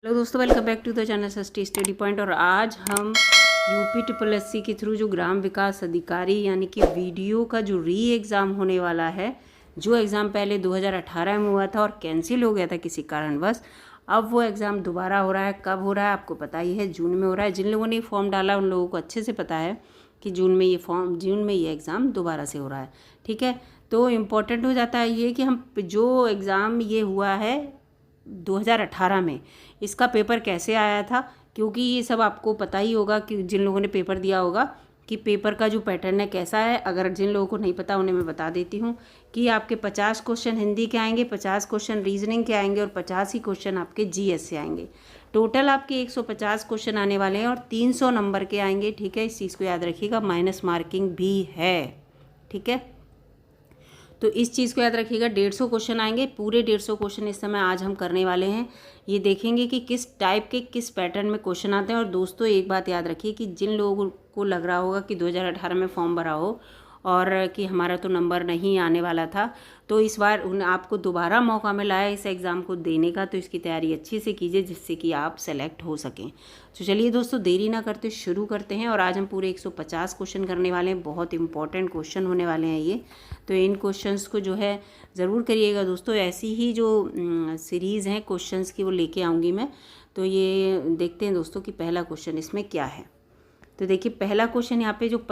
Hello दोस्तों, welcome back to the channel सस्टी study point. और आज हम यूपी के थ्रू जो ग्राम विकास अधिकारी यानी कि वीडियो का जो री एग्ज़ाम होने वाला है, जो एग्ज़ाम पहले 2018 में हुआ था और कैंसिल हो गया था किसी कारणवश, अब वो एग्ज़ाम दोबारा हो रहा है। कब हो रहा है आपको पता ही है, जून में हो रहा है। जिन लोगों ने फॉर्म डाला उन लोगों को अच्छे से पता है कि जून में ये एग्ज़ाम दोबारा से हो रहा है। ठीक है, तो इम्पोर्टेंट हो जाता है ये कि हम जो एग्ज़ाम ये हुआ है 2018 में, इसका पेपर कैसे आया था, क्योंकि ये सब आपको पता ही होगा कि जिन लोगों ने पेपर दिया होगा कि पेपर का जो पैटर्न है कैसा है। अगर जिन लोगों को नहीं पता उन्हें मैं बता देती हूँ कि आपके 50 क्वेश्चन हिंदी के आएंगे, 50 क्वेश्चन रीजनिंग के आएंगे और 50 ही क्वेश्चन आपके जीएस से आएंगे। टोटल आपके 150 क्वेश्चन आने वाले हैं और 300 नंबर के आएंगे। ठीक है, इस चीज़ को याद रखिएगा, माइनस मार्किंग भी है। ठीक है, तो इस चीज़ को याद रखिएगा। 150 क्वेश्चन आएंगे, पूरे 150 क्वेश्चन इस समय आज हम करने वाले हैं। ये देखेंगे कि किस टाइप के किस पैटर्न में क्वेश्चन आते हैं। और दोस्तों एक बात याद रखिए कि जिन लोगों को लग रहा होगा कि 2018 में फॉर्म भरा हो और कि हमारा तो नंबर नहीं आने वाला था, तो इस बार आपको दोबारा मौका मिला है इस एग्ज़ाम को देने का, तो इसकी तैयारी अच्छे से कीजिए जिससे कि आप सेलेक्ट हो सकें। तो चलिए दोस्तों, देरी ना करते शुरू करते हैं। और आज हम पूरे 150 क्वेश्चन करने वाले हैं। बहुत इंपॉर्टेंट क्वेश्चन होने वाले हैं ये, तो इन क्वेश्चंस को जो है ज़रूर करिएगा दोस्तों। ऐसी ही जो सीरीज़ हैं क्वेश्चंस की वो लेके आऊँगी मैं। तो ये देखते हैं दोस्तों कि पहला क्वेश्चन इसमें क्या है। तो देखिए, पहला क्वेश्चन यहाँ पे जो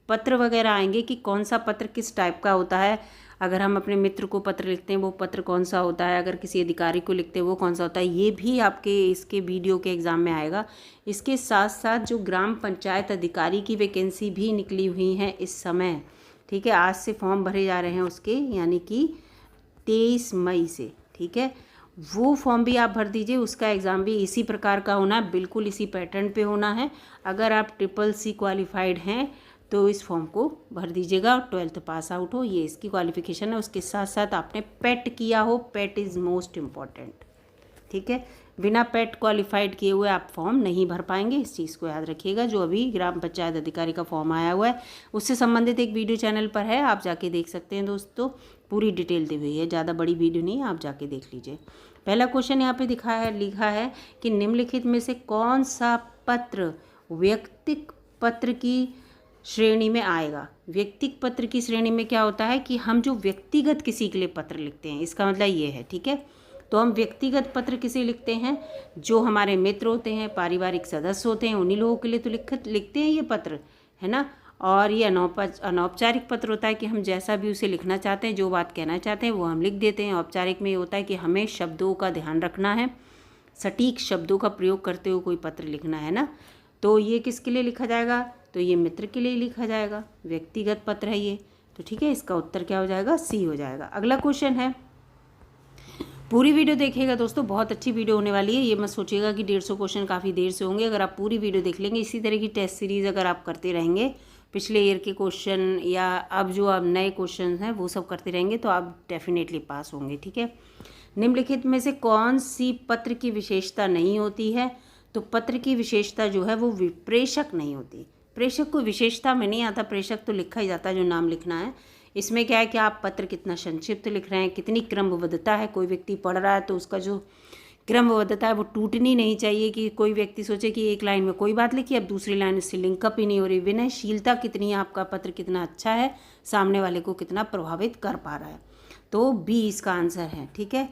पत्र वगैरह आएंगे कि कौन सा पत्र किस टाइप का होता है। अगर हम अपने मित्र को पत्र लिखते हैं वो पत्र कौन सा होता है, अगर किसी अधिकारी को लिखते हैं वो कौन सा होता है, ये भी आपके इसके वीडियो के एग्ज़ाम में आएगा। इसके साथ साथ जो ग्राम पंचायत अधिकारी की वैकेंसी भी निकली हुई हैं इस समय। ठीक है, आज से फॉर्म भरे जा रहे हैं उसके, यानी कि 23 मई से। ठीक है, वो फॉर्म भी आप भर दीजिए। उसका एग्ज़ाम भी इसी प्रकार का होना है, बिल्कुल इसी पैटर्न पे होना है। अगर आप CCC क्वालिफाइड हैं तो इस फॉर्म को भर दीजिएगा। 12th पास आउट हो, ये इसकी क्वालिफिकेशन है। उसके साथ साथ आपने पेट किया हो, पेट इज़ मोस्ट इम्पॉर्टेंट। ठीक है, बिना पेट क्वालिफाइड किए हुए आप फॉर्म नहीं भर पाएंगे, इस चीज़ को याद रखिएगा। जो अभी ग्राम पंचायत अधिकारी का फॉर्म आया हुआ है उससे संबंधित एक वीडियो चैनल पर है, आप जाके देख सकते हैं दोस्तों। पूरी डिटेल दी हुई है, ज़्यादा बड़ी वीडियो नहीं है, आप जाके देख लीजिए। पहला क्वेश्चन यहाँ पे लिखा है कि निम्नलिखित में से कौन सा पत्र व्यक्तिक पत्र की श्रेणी में आएगा। व्यक्तिक पत्र की श्रेणी में क्या होता है कि हम जो व्यक्तिगत किसी के लिए पत्र लिखते हैं, इसका मतलब ये है। ठीक है, तो हम व्यक्तिगत पत्र किसे लिखते हैं, जो हमारे मित्र होते हैं, पारिवारिक सदस्य होते हैं, उन्हीं लोगों के लिए तो लिखते हैं ये पत्र, है ना। और ये अनौपचारिक पत्र होता है कि हम जैसा भी उसे लिखना चाहते हैं, जो बात कहना चाहते हैं वो हम लिख देते हैं। औपचारिक में ये होता है कि हमें शब्दों का ध्यान रखना है, सटीक शब्दों का प्रयोग करते हुए कोई पत्र लिखना है ना। तो ये किसके लिए लिखा जाएगा, तो ये मित्र के लिए लिखा जाएगा, व्यक्तिगत पत्र है ये। तो ठीक है, इसका उत्तर क्या हो जाएगा, सी हो जाएगा। अगला क्वेश्चन है, पूरी वीडियो देखिएगा दोस्तों, बहुत अच्छी वीडियो होने वाली है। ये मत सोचिएगा कि 150 क्वेश्चन काफ़ी देर से होंगे। अगर आप पूरी वीडियो देख लेंगे, इसी तरह की टेस्ट सीरीज़ अगर आप करते रहेंगे, पिछले ईयर के क्वेश्चन या अब जो अब नए क्वेश्चन हैं वो सब करते रहेंगे, तो आप डेफिनेटली पास होंगे। ठीक है, निम्नलिखित में से कौन सी पत्र की विशेषता नहीं होती है, तो पत्र की विशेषता जो है वो प्रेषक नहीं होती। प्रेषक को विशेषता में नहीं आता, प्रेषक तो लिखा ही जाता है जो नाम लिखना है। इसमें क्या है कि आप पत्र कितना संक्षिप्त लिख रहे हैं, कितनी क्रमबद्धता है। कोई व्यक्ति पढ़ रहा है तो उसका जो क्रमबद्धता है वो टूटनी नहीं चाहिए, कि कोई व्यक्ति सोचे कि एक लाइन में कोई बात लिखी, अब दूसरी लाइन उससे लिंकअप ही नहीं हो रही। विनयशीलता कितनी है, आपका पत्र कितना अच्छा है, सामने वाले को कितना प्रभावित कर पा रहा है। तो बी इसका आंसर है। ठीक है,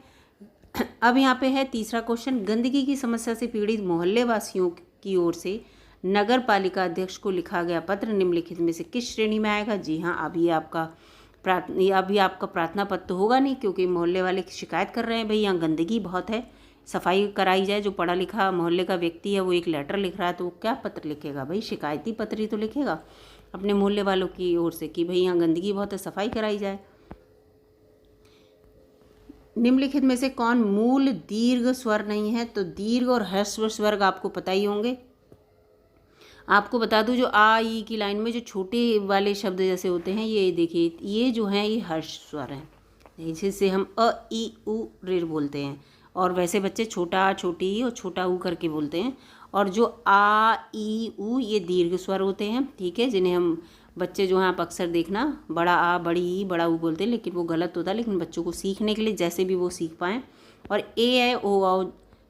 अब यहाँ पे है तीसरा क्वेश्चन, गंदगी की समस्या से पीड़ित मोहल्ले वासियों की ओर से नगर पालिका अध्यक्ष को लिखा गया पत्र निम्नलिखित में से किस श्रेणी में आएगा। जी हाँ, अभी आपका प्रार्थना पत्र होगा नहीं, क्योंकि मोहल्ले वाले शिकायत कर रहे हैं, भाई यहाँ गंदगी बहुत है, सफाई कराई जाए। जो पढ़ा लिखा मोहल्ले का व्यक्ति है वो एक लेटर लिख रहा है, तो वो क्या पत्र लिखेगा, भाई शिकायती पत्र ही तो लिखेगा अपने मोहल्ले वालों की ओर से कि भाई यहाँ गंदगी बहुत है, सफाई कराई जाए। निम्नलिखित में से कौन मूल दीर्घ स्वर नहीं है, तो दीर्घ और ह्रस्व स्वर आपको पता ही होंगे। आपको बता दूं, जो आ ई की लाइन में जो छोटे वाले शब्द जैसे होते हैं, ये देखिए, ये जो हैं ये हर्ष स्वर हैं, जिससे हम अ ई उ ऋ बोलते हैं। और वैसे बच्चे छोटा छोटी और छोटा ऊ करके बोलते हैं। और जो आ ई उ ये दीर्घ स्वर होते हैं। ठीक है, जिन्हें हम बच्चे जो हैं आप अक्सर देखना बड़ा आ बड़ी ई बड़ा ऊ बोलते हैं, लेकिन वो गलत होता है। लेकिन बच्चों को सीखने के लिए जैसे भी वो सीख पाएँ। और ए है ओ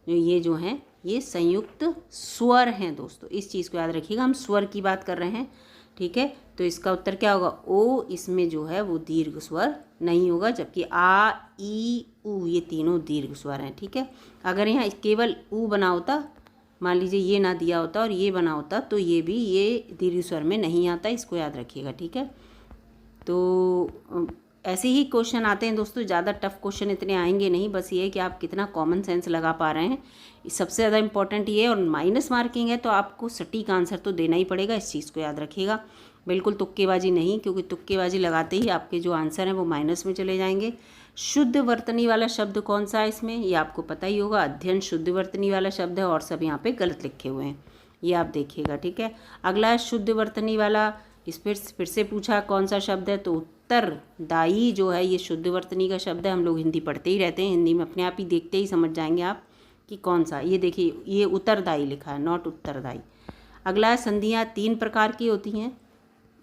ये जो हैं ये संयुक्त स्वर हैं दोस्तों, इस चीज़ को याद रखिएगा। हम स्वर की बात कर रहे हैं, ठीक है। तो इसका उत्तर क्या होगा? ओ। इसमें जो है वो दीर्घ स्वर नहीं होगा, जबकि आ, ई, उ ये तीनों दीर्घ स्वर हैं, ठीक है। अगर यहाँ केवल उ बना होता, मान लीजिए ये ना दिया होता और ये बना होता, तो ये भी ये दीर्घ स्वर में नहीं आता, इसको याद रखिएगा, ठीक है। तो ऐसे ही क्वेश्चन आते हैं दोस्तों, ज़्यादा टफ क्वेश्चन इतने आएंगे नहीं, बस ये है कि आप कितना कॉमन सेंस लगा पा रहे हैं, सबसे ज़्यादा इंपॉर्टेंट ये है। और माइनस मार्किंग है तो आपको सटीक आंसर तो देना ही पड़ेगा, इस चीज़ को याद रखिएगा। बिल्कुल तुक्केबाजी नहीं, क्योंकि तुक्केबाजी लगाते ही आपके जो आंसर हैं वो माइनस में चले जाएंगे। शुद्ध वर्तनी वाला शब्द कौन सा है इसमें, ये आपको पता ही होगा, अध्ययन शुद्ध वर्तनी वाला शब्द है, और सब यहाँ पे गलत लिखे हुए हैं, ये आप देखिएगा, ठीक है। अगला है शुद्ध वर्तनी वाला, इस फिर से पूछा कौन सा शब्द है, तो उत्तरदायी जो है ये शुद्ध वर्तनी का शब्द है। हम लोग हिंदी पढ़ते ही रहते हैं, हिंदी में अपने आप ही देखते ही समझ जाएंगे आप कि कौन सा। ये देखिए ये उत्तरदायी लिखा है, नॉट उत्तरदायी। अगला है संधियाँ 3 प्रकार की होती हैं,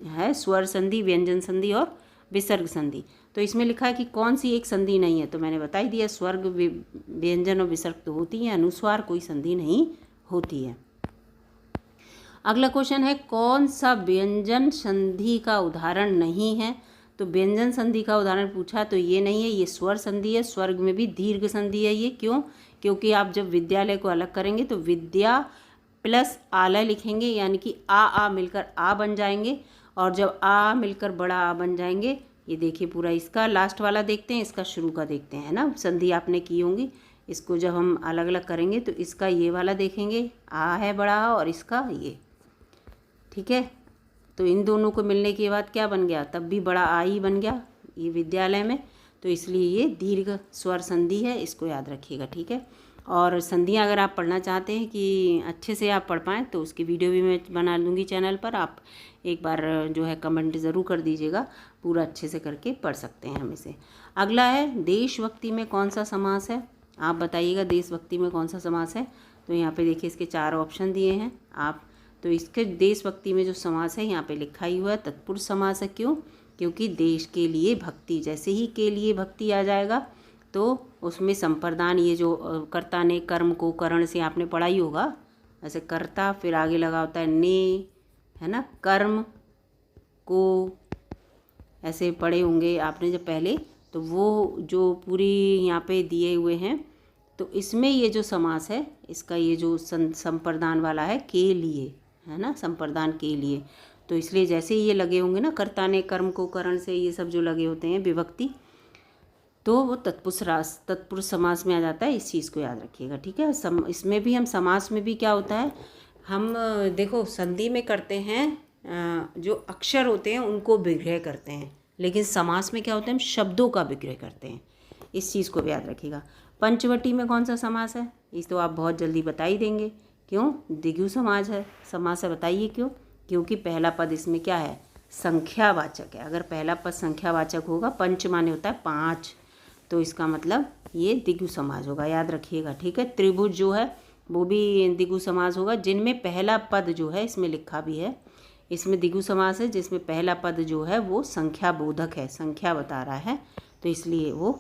है स्वर संधि, व्यंजन संधि और विसर्ग संधि। तो इसमें लिखा है कि कौन सी एक संधि नहीं है, तो मैंने बता ही दिया, स्वर्ग, व्यंजन और विसर्ग तो होती हैं, अनुस्वार कोई संधि नहीं होती है। अगला क्वेश्चन है कौन सा व्यंजन संधि का उदाहरण नहीं है, तो व्यंजन संधि का उदाहरण पूछा तो ये नहीं है, ये स्वर संधि है। स्वर्ग में भी दीर्घ संधि है ये, क्यों? क्योंकि आप जब विद्यालय को अलग करेंगे तो विद्या प्लस आलय लिखेंगे, यानी कि आ मिलकर आ बन जाएंगे, और जब आ मिलकर बड़ा आ बन जाएंगे, ये देखिए पूरा इसका लास्ट वाला देखते हैं, इसका शुरू का देखते हैं ना, संधि आपने की होंगी। इसको जब हम अलग अलग करेंगे तो इसका ये वाला देखेंगे, आ है बड़ा आ, और इसका ये, ठीक है। तो इन दोनों को मिलने के बाद क्या बन गया, तब भी बड़ा आ ही बन गया ये विद्यालय में, तो इसलिए ये दीर्घ स्वर संधि है, इसको याद रखिएगा, ठीक है। और संधियाँ अगर आप पढ़ना चाहते हैं कि अच्छे से आप पढ़ पाएँ तो उसकी वीडियो भी मैं बना लूँगी चैनल पर, आप एक बार जो है कमेंट ज़रूर कर दीजिएगा, पूरा अच्छे से करके पढ़ सकते हैं हम इसे। अगला है देशभक्ति में कौन सा समास है, आप बताइएगा देशभक्ति में कौन सा समास है। तो यहाँ पे देखिए इसके 4 ऑप्शन दिए हैं आप, तो इसके देशभक्ति में जो समास है यहाँ पे लिखा ही हुआ है तत्पुरुष समास है। क्यों? क्योंकि देश के लिए भक्ति, जैसे ही के लिए भक्ति आ जाएगा तो उसमें संप्रदान, ये जो कर्ता ने कर्म को करण से आपने पढ़ा ही होगा, ऐसे कर्ता फिर आगे लगा होता है ने, है ना, कर्म को ऐसे पढ़े होंगे आपने जब पहले, तो वो जो पूरी यहाँ पे दिए हुए हैं, तो इसमें ये जो समास है इसका ये जो संप्रदान वाला है के लिए, है ना, संप्रदान के लिए, तो इसलिए जैसे ही ये लगे होंगे ना, कर्ता ने कर्म को करण से, ये सब जो लगे होते हैं विभक्ति, तो वो तत्पुरुष समास में आ जाता है, इस चीज़ को याद रखिएगा, ठीक है। इसमें भी हम समास में भी क्या होता है, हम देखो संधि में करते हैं जो अक्षर होते हैं उनको विग्रह करते हैं, लेकिन समास में क्या होता है, हम शब्दों का विग्रह करते हैं, इस चीज़ को भी याद रखिएगा। पंचवटी में कौन सा समास है, इस तो आप बहुत जल्दी बता ही देंगे, क्यों? द्विगु समास है, बताइए क्यों? क्योंकि पहला पद इसमें क्या है, संख्यावाचक है। अगर पहला पद संख्यावाचक होगा, पंच माने होता है 5, तो इसका मतलब ये द्विगु समास होगा, याद रखिएगा, ठीक है। त्रिभुज जो है वो भी द्विगु समास होगा, जिनमें पहला पद जो है, इसमें लिखा भी है, इसमें द्विगु समास है जिसमें पहला पद जो है वो संख्या बोधक है, संख्या बता रहा है, तो इसलिए वो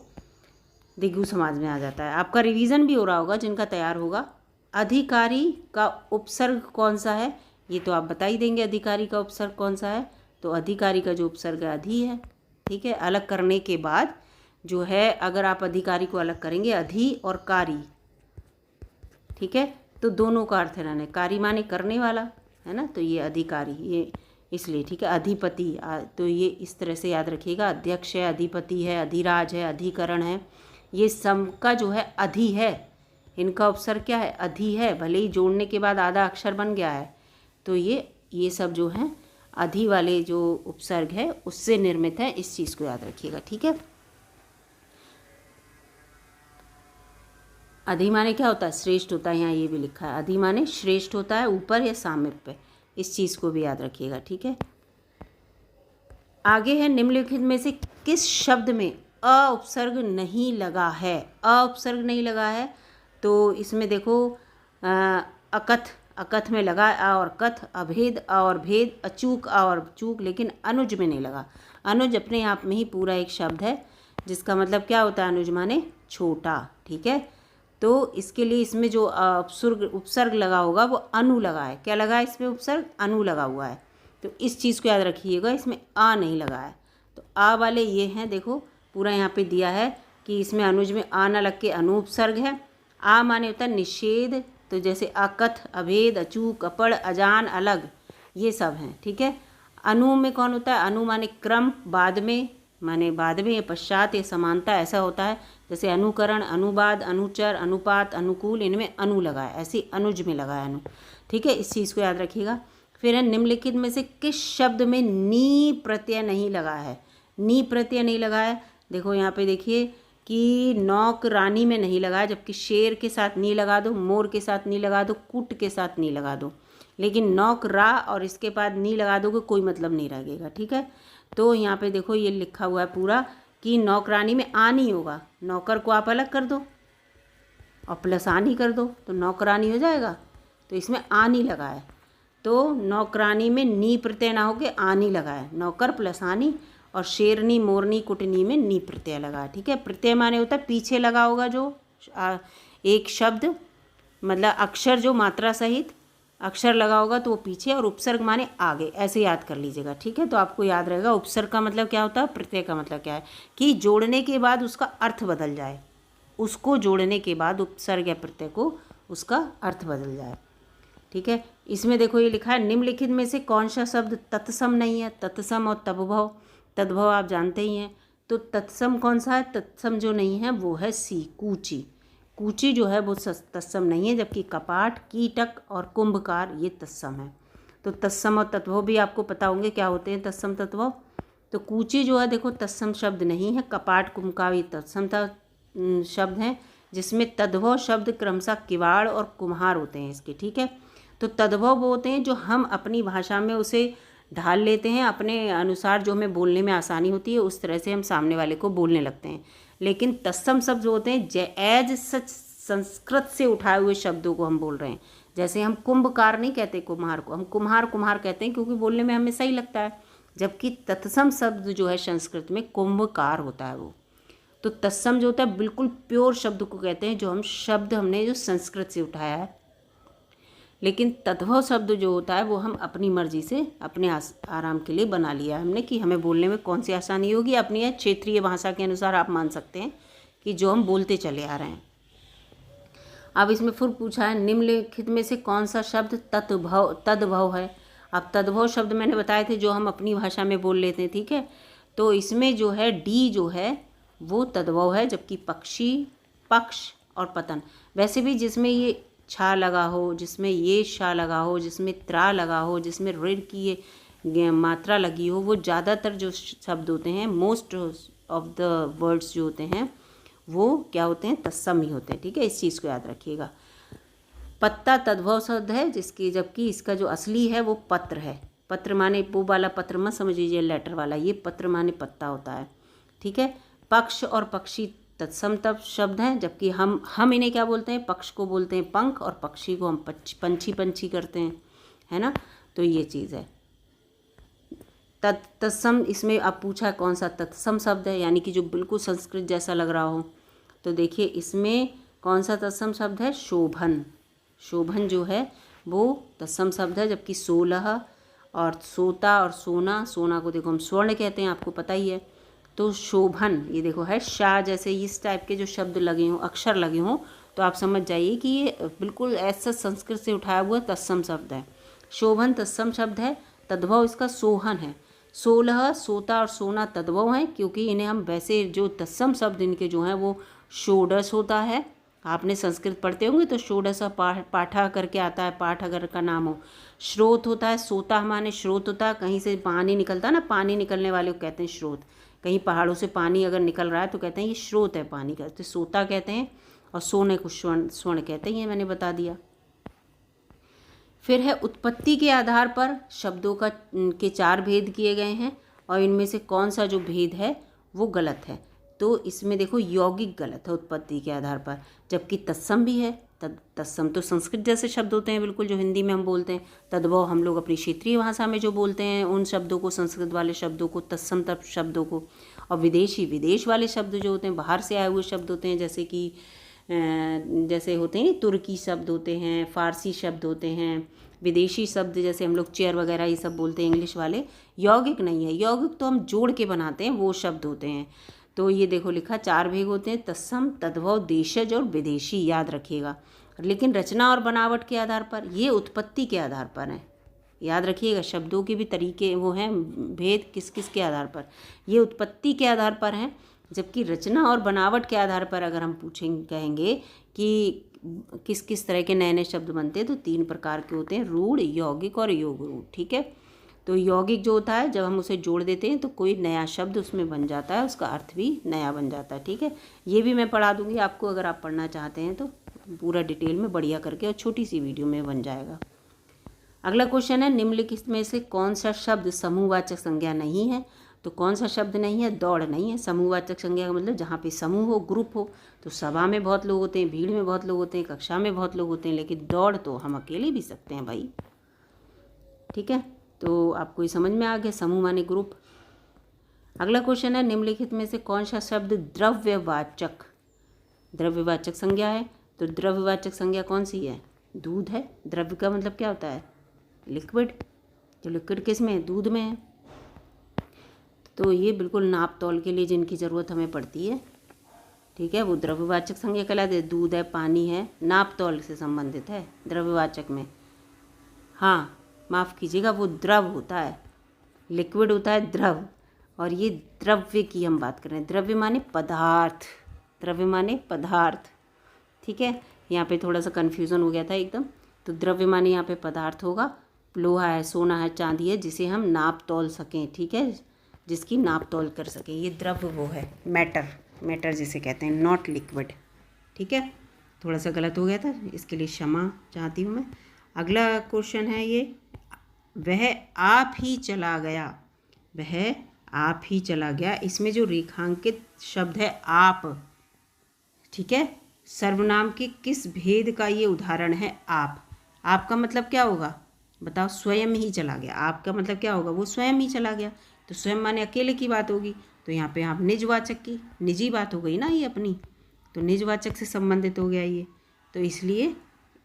द्विगु समास में आ जाता है। आपका रिवीजन भी हो रहा होगा जिनका तैयार होगा। अधिकारी का उपसर्ग कौन सा है, ये तो आप बता ही देंगे, अधिकारी का उपसर्ग कौन सा है, तो अधिकारी का जो उपसर्ग है अधि है, ठीक है। अलग करने के बाद जो है, अगर आप अधिकारी को अलग करेंगे, अधि और कारी, ठीक है, तो दोनों का अर्थ रहना है, कारी माने करने वाला, है ना, तो ये अधिकारी, ये इसलिए, ठीक है। अधिपति, तो ये इस तरह से याद रखिएगा, अध्यक्ष है, अधिपति है, अधिराज है, अधिकरण है, ये सम का जो है अधि है, इनका उपसर्ग क्या है, अधि है, भले ही जोड़ने के बाद आधा अक्षर बन गया है, तो ये सब जो है अधि वाले जो उपसर्ग है उससे निर्मित है, इस चीज़ को याद रखिएगा, ठीक है। अधि माने क्या होता है, श्रेष्ठ होता है, यहाँ ये भी लिखा है, अधि माने श्रेष्ठ होता है, ऊपर या सामीप्य पे, इस चीज़ को भी याद रखिएगा, ठीक है। आगे है निम्नलिखित में से किस शब्द में अ उपसर्ग नहीं लगा है, अ उपसर्ग नहीं लगा है, तो इसमें देखो अकथ में लगा अ और कथ, अभेद अ और भेद, अचूक अ और चूक, लेकिन अनुज में नहीं लगा। अनुज अपने आप में ही पूरा एक शब्द है जिसका मतलब क्या होता है, अनुज माने छोटा, ठीक है। तो इसके लिए इसमें जो उपसर्ग लगा होगा वो अनु लगा है। क्या लगा है इसमें? उपसर्ग अनु लगा हुआ है। तो इस चीज़ को याद रखिएगा, इसमें आ नहीं लगा है। तो आ वाले ये हैं, देखो पूरा यहाँ पे दिया है कि इसमें अनुज में आ ना लग के अनुपसर्ग है। आ माने होता है निषेध, तो जैसे अकथ, अभेद, अचूक, अपड़, अजान, अलग, ये सब हैं। ठीक है। अनु में कौन होता है? अनु माने क्रम, बाद में माने बाद में, या पश्चात, या समानता, ऐसा होता है। जैसे अनुकरण, अनुवाद, अनुचर, अनुपात, अनुकूल, इनमें अनु लगा है। ऐसे अनुज में लगा है अनु। ठीक है, इस चीज़ को याद रखिएगा। फिर है निम्नलिखित में से किस शब्द में नी प्रत्यय नहीं लगा है? नी प्रत्यय नहीं लगा है। देखो यहाँ पे देखिए कि नौक रानी में नहीं लगा है, जबकि शेर के साथ नी लगा दो, मोर के साथ नी लगा दो, कुट के साथ नी लगा दो, लेकिन नौक रा और इसके बाद नी लगा दोगे कोई मतलब नहीं रहेगा। ठीक है। तो यहाँ पे देखो ये लिखा हुआ है पूरा कि नौकरानी में आ नहीं होगा। नौकर को आप अलग कर दो और प्लस आनी कर दो तो नौकरानी हो जाएगा। तो इसमें आनी लगा है, तो नौकरानी में नी प्रत्यय ना होके आनी लगा है। नौकर प्लस आनी, और शेरनी, मोरनी, कुटनी में नी प्रत्यय लगा है। ठीक है। प्रत्यय माने होता है पीछे लगा होगा जो एक शब्द, मतलब अक्षर जो मात्रा सहित अक्षर लगा होगा तो वो पीछे, और उपसर्ग माने आगे, ऐसे याद कर लीजिएगा। ठीक है। तो आपको याद रहेगा उपसर्ग का मतलब क्या होता है, प्रत्यय का मतलब क्या है, कि जोड़ने के बाद उसका अर्थ बदल जाए। उसको जोड़ने के बाद उपसर्ग या प्रत्यय को उसका अर्थ बदल जाए। ठीक है। इसमें देखो ये लिखा है निम्नलिखित में से कौन सा शब्द तत्सम नहीं है? तत्सम और तद्भव, तद्भव आप जानते ही हैं। तो तत्सम कौन सा है? तत्सम जो नहीं है वो है सी, कूची। कूची जो है वो तत्सम नहीं है, जबकि कपाट, कीटक और कुंभकार ये तत्सम है। तो तत्सम और तद्भव भी आपको पता होंगे क्या होते हैं तत्सम तद्भव। तो कूची जो है देखो तत्सम शब्द नहीं है, कपाट, कुंभकार ये तत्सम शब्द हैं, जिसमें तद्भव शब्द क्रमशः किवाड़ और कुम्हार होते हैं इसके। ठीक है। तो तद्भव वो होते हैं जो हम अपनी भाषा में उसे ढाल लेते हैं अपने अनुसार, जो हमें बोलने में आसानी होती है उस तरह से हम सामने वाले को बोलने लगते हैं। लेकिन तत्सम शब्द जो होते हैं एज सच संस्कृत से उठाए हुए शब्दों को हम बोल रहे हैं। जैसे हम कुंभकार नहीं कहते कुम्हार को, हम कुम्हार कुम्हार कहते हैं क्योंकि बोलने में हमें सही लगता है। जबकि तत्सम शब्द जो है संस्कृत में कुंभकार होता है वो। तो तत्सम जो होता है बिल्कुल प्योर शब्द को कहते हैं, जो हम शब्द हमने जो संस्कृत से उठाया है। लेकिन तद्भव शब्द जो होता है वो हम अपनी मर्जी से अपने आराम के लिए बना लिया हमने, कि हमें बोलने में कौन सी आसानी होगी। अपनी क्षेत्रीय भाषा के अनुसार आप मान सकते हैं कि जो हम बोलते चले आ रहे हैं। अब इसमें फिर पूछा है निम्नलिखित में से कौन सा शब्द तद्भव है। अब तद्भव शब्द मैंने बताए थे जो हम अपनी भाषा में बोल लेते हैं। ठीक है। तो इसमें जो है डी जो है वो तद्भव है, जबकि पक्षी, पक्ष और पतन, वैसे भी जिसमें ये छा लगा हो, जिसमें ये शा लगा हो, जिसमें त्रा लगा हो, जिसमें ऋण की ये मात्रा लगी हो, वो ज़्यादातर जो शब्द होते हैं, मोस्ट ऑफ द वर्ड्स जो होते हैं वो क्या होते हैं, तत्सम ही होते हैं। ठीक है। इस चीज़ को याद रखिएगा। पत्ता तद्भव शब्द है, जिसकी जबकि इसका जो असली है वो पत्र है। पत्र माने वो वाला पत्र मत समझ लीजिए लेटर वाला, ये पत्र माने पत्ता होता है। ठीक है। पक्ष और पक्षी तत्सम तब शब्द हैं, जबकि हम इन्हें क्या बोलते हैं, पक्ष को बोलते हैं पंख और पक्षी को हम पंछी करते हैं, है ना। तो ये चीज़ है। तत्सम, इसमें आप पूछा कौन सा तत्सम शब्द है, यानी कि जो बिल्कुल संस्कृत जैसा लग रहा हो। तो देखिए इसमें कौन सा तत्सम शब्द है, शोभन। शोभन जो है वो तत्सम शब्द है, जबकि 16 और सोता और सोना, सोना को देखो हम स्वर्ण कहते हैं, आपको पता ही है। तो शोभन ये देखो है शाह, जैसे इस टाइप के जो शब्द लगे हों, अक्षर लगे हों, तो आप समझ जाइए कि ये बिल्कुल ऐसा संस्कृत से उठाया हुआ तत्सम शब्द है। शोभन तत्सम शब्द है। तद्भव इसका सोहन है। 16, सोता और सोना तद्भव हैं, क्योंकि इन्हें हम वैसे जो तत्सम शब्द इनके जो हैं वो षोडश होता है। आपने संस्कृत पढ़ते होंगे तो षोडश पाठा करके आता है, पाठ अगर का नाम हो। स्रोत होता है, सोता माने स्रोत होता है, कहीं से पानी निकलता है ना, पानी निकलने वाले को कहते हैं स्रोत। कहीं पहाड़ों से पानी अगर निकल रहा है तो कहते हैं ये स्रोत है पानी का, तो सोता कहते हैं। और सोने को स्वर्ण कहते हैं, ये मैंने बता दिया। फिर है उत्पत्ति के आधार पर शब्दों के 4 भेद किए गए हैं, और इनमें से कौन सा जो भेद है वो गलत है। तो इसमें देखो यौगिक गलत है उत्पत्ति के आधार पर, जबकि तत्सम भी है। तत्सम तो संस्कृत जैसे शब्द होते हैं बिल्कुल, जो हिंदी में हम बोलते हैं। तद्भव हम लोग अपनी क्षेत्रीय भाषा में जो बोलते हैं उन शब्दों को, संस्कृत वाले शब्दों को, तत्सम तब शब्दों को। और विदेश वाले शब्द जो होते हैं, बाहर से आए हुए शब्द होते हैं, जैसे कि जैसे होते हैं तुर्की शब्द होते हैं, फ़ारसी शब्द होते हैं, विदेशी शब्द जैसे हम लोग चेयर वगैरह ये सब बोलते हैं इंग्लिश वाले, यौगिक नहीं है। यौगिक तो हम जोड़ के बनाते हैं, वो शब्द होते हैं। तो ये देखो लिखा 4 भेद होते हैं, तत्सम, तद्भव, देशज और विदेशी, याद रखिएगा। लेकिन रचना और बनावट के आधार पर, ये उत्पत्ति के आधार पर है, याद रखिएगा। शब्दों के भी तरीके वो हैं, भेद किस किस के आधार पर, ये उत्पत्ति के आधार पर हैं। जबकि रचना और बनावट के आधार पर अगर हम पूछेंगे, कहेंगे कि किस किस तरह के नए नए शब्द बनते हैं, तो 3 प्रकार के होते हैं, रूढ़, यौगिक और योग रूढ़। ठीक है, तो यौगिक जो होता है जब हम उसे जोड़ देते हैं तो कोई नया शब्द उसमें बन जाता है, उसका अर्थ भी नया बन जाता है। ठीक है, ये भी मैं पढ़ा दूंगी आपको, अगर आप पढ़ना चाहते हैं तो पूरा डिटेल में बढ़िया करके, और छोटी सी वीडियो में बन जाएगा। अगला क्वेश्चन है, निम्नलिखित में से कौन सा शब्द समूहवाचक संज्ञा नहीं है? तो कौन सा शब्द नहीं है? दौड़ नहीं है। समूहवाचक संज्ञा का मतलब जहाँ पे समूह हो, ग्रुप हो, तो सभा में बहुत लोग होते हैं, भीड़ में बहुत लोग होते हैं, कक्षा में बहुत लोग होते हैं, लेकिन दौड़ तो हम अकेले भी सकते हैं भाई। ठीक है, तो आपको ये समझ में आ गया, समूह माने ग्रुप। अगला क्वेश्चन है, निम्नलिखित में से कौन सा शब्द द्रव्यवाचक संज्ञा है? तो द्रव्यवाचक संज्ञा कौन सी है? दूध है। द्रव्य का मतलब क्या होता है? लिक्विड। तो लिक्विड किस में है? दूध में है। तो ये बिल्कुल नाप तौल के लिए जिनकी ज़रूरत हमें पड़ती है, ठीक है, वो द्रव्यवाचक संज्ञा कहलाते हैं। दूध है, पानी है, नाप तौल से संबंधित है द्रव्यवाचक में। हाँ, माफ़ कीजिएगा, वो द्रव होता है, लिक्विड होता है द्रव, और ये द्रव्य की हम बात कर रहे हैं। द्रव्य माने पदार्थ, द्रव्य माने पदार्थ। ठीक है, यहाँ पे थोड़ा सा कन्फ्यूज़न हो गया था एकदम। तो द्रव्य माने यहाँ पे पदार्थ होगा, लोहा है, सोना है, चांदी है, जिसे हम नाप तौल सकें। ठीक है, जिसकी नाप तौल कर सकें, ये द्रव्य वो है। मैटर जिसे कहते हैं, नॉट लिक्विड। ठीक है, थोड़ा सा गलत हो गया था, इसके लिए क्षमा चाहती हूँ मैं। अगला क्वेश्चन है ये, वह आप ही चला गया, वह आप ही चला गया। इसमें जो रेखांकित शब्द है आप, ठीक है, सर्वनाम के किस भेद का ये उदाहरण है? आप का मतलब क्या होगा बताओ? स्वयं ही चला गया। आपका मतलब क्या होगा? वो स्वयं ही चला गया। तो स्वयं माने अकेले की बात होगी, तो यहाँ पे आप निजवाचक की, निजी बात हो गई ना ये अपनी, तो निजवाचक से संबंधित हो गया ये, तो इसलिए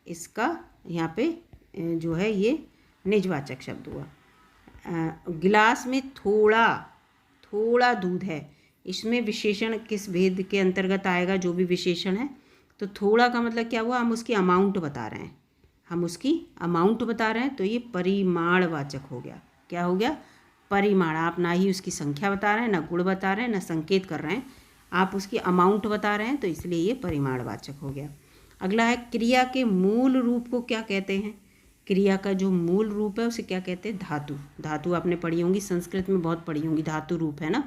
इसका यहाँ पे जो है ये निजवाचक शब्द हुआ। गिलास में थोड़ा दूध है, इसमें विशेषण किस भेद के अंतर्गत आएगा? जो भी विशेषण है, तो थोड़ा का मतलब क्या हुआ? हम उसकी अमाउंट बता रहे हैं, तो ये परिमाणवाचक हो गया। क्या हो गया? परिमाण। आप ना ही उसकी संख्या बता रहे हैं, ना गुण बता रहे हैं, ना संकेत कर रहे हैं, आप उसकी अमाउंट बता रहे हैं, तो इसलिए ये परिमाणवाचक हो गया। अगला है, क्रिया के मूल रूप को क्या कहते हैं? क्रिया का जो मूल रूप है उसे क्या कहते हैं? धातु। धातु आपने पढ़ी होंगी, संस्कृत में बहुत पढ़ी होंगी, धातु रूप है ना,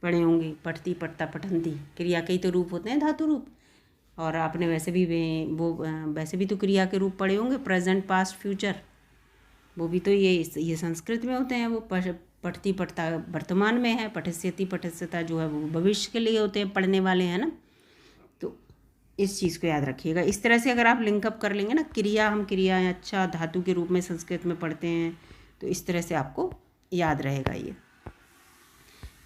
पढ़े होंगे, पठती, पठता, पठंती, क्रिया के ही तो रूप होते हैं धातु रूप। और आपने वैसे भी तो क्रिया के रूप पढ़े होंगे, प्रेजेंट, पास्ट, फ्यूचर, वो भी तो ये संस्कृत में होते हैं। वो पठती, पठता वर्तमान में है, पठस्यति, पठस्यता जो है वो भविष्य के लिए होते हैं, पढ़ने वाले हैं ना। तो इस चीज़ को याद रखिएगा। इस तरह से अगर आप लिंकअप कर लेंगे ना, हम क्रिया अच्छा धातु के रूप में संस्कृत में पढ़ते हैं, तो इस तरह से आपको याद रहेगा ये।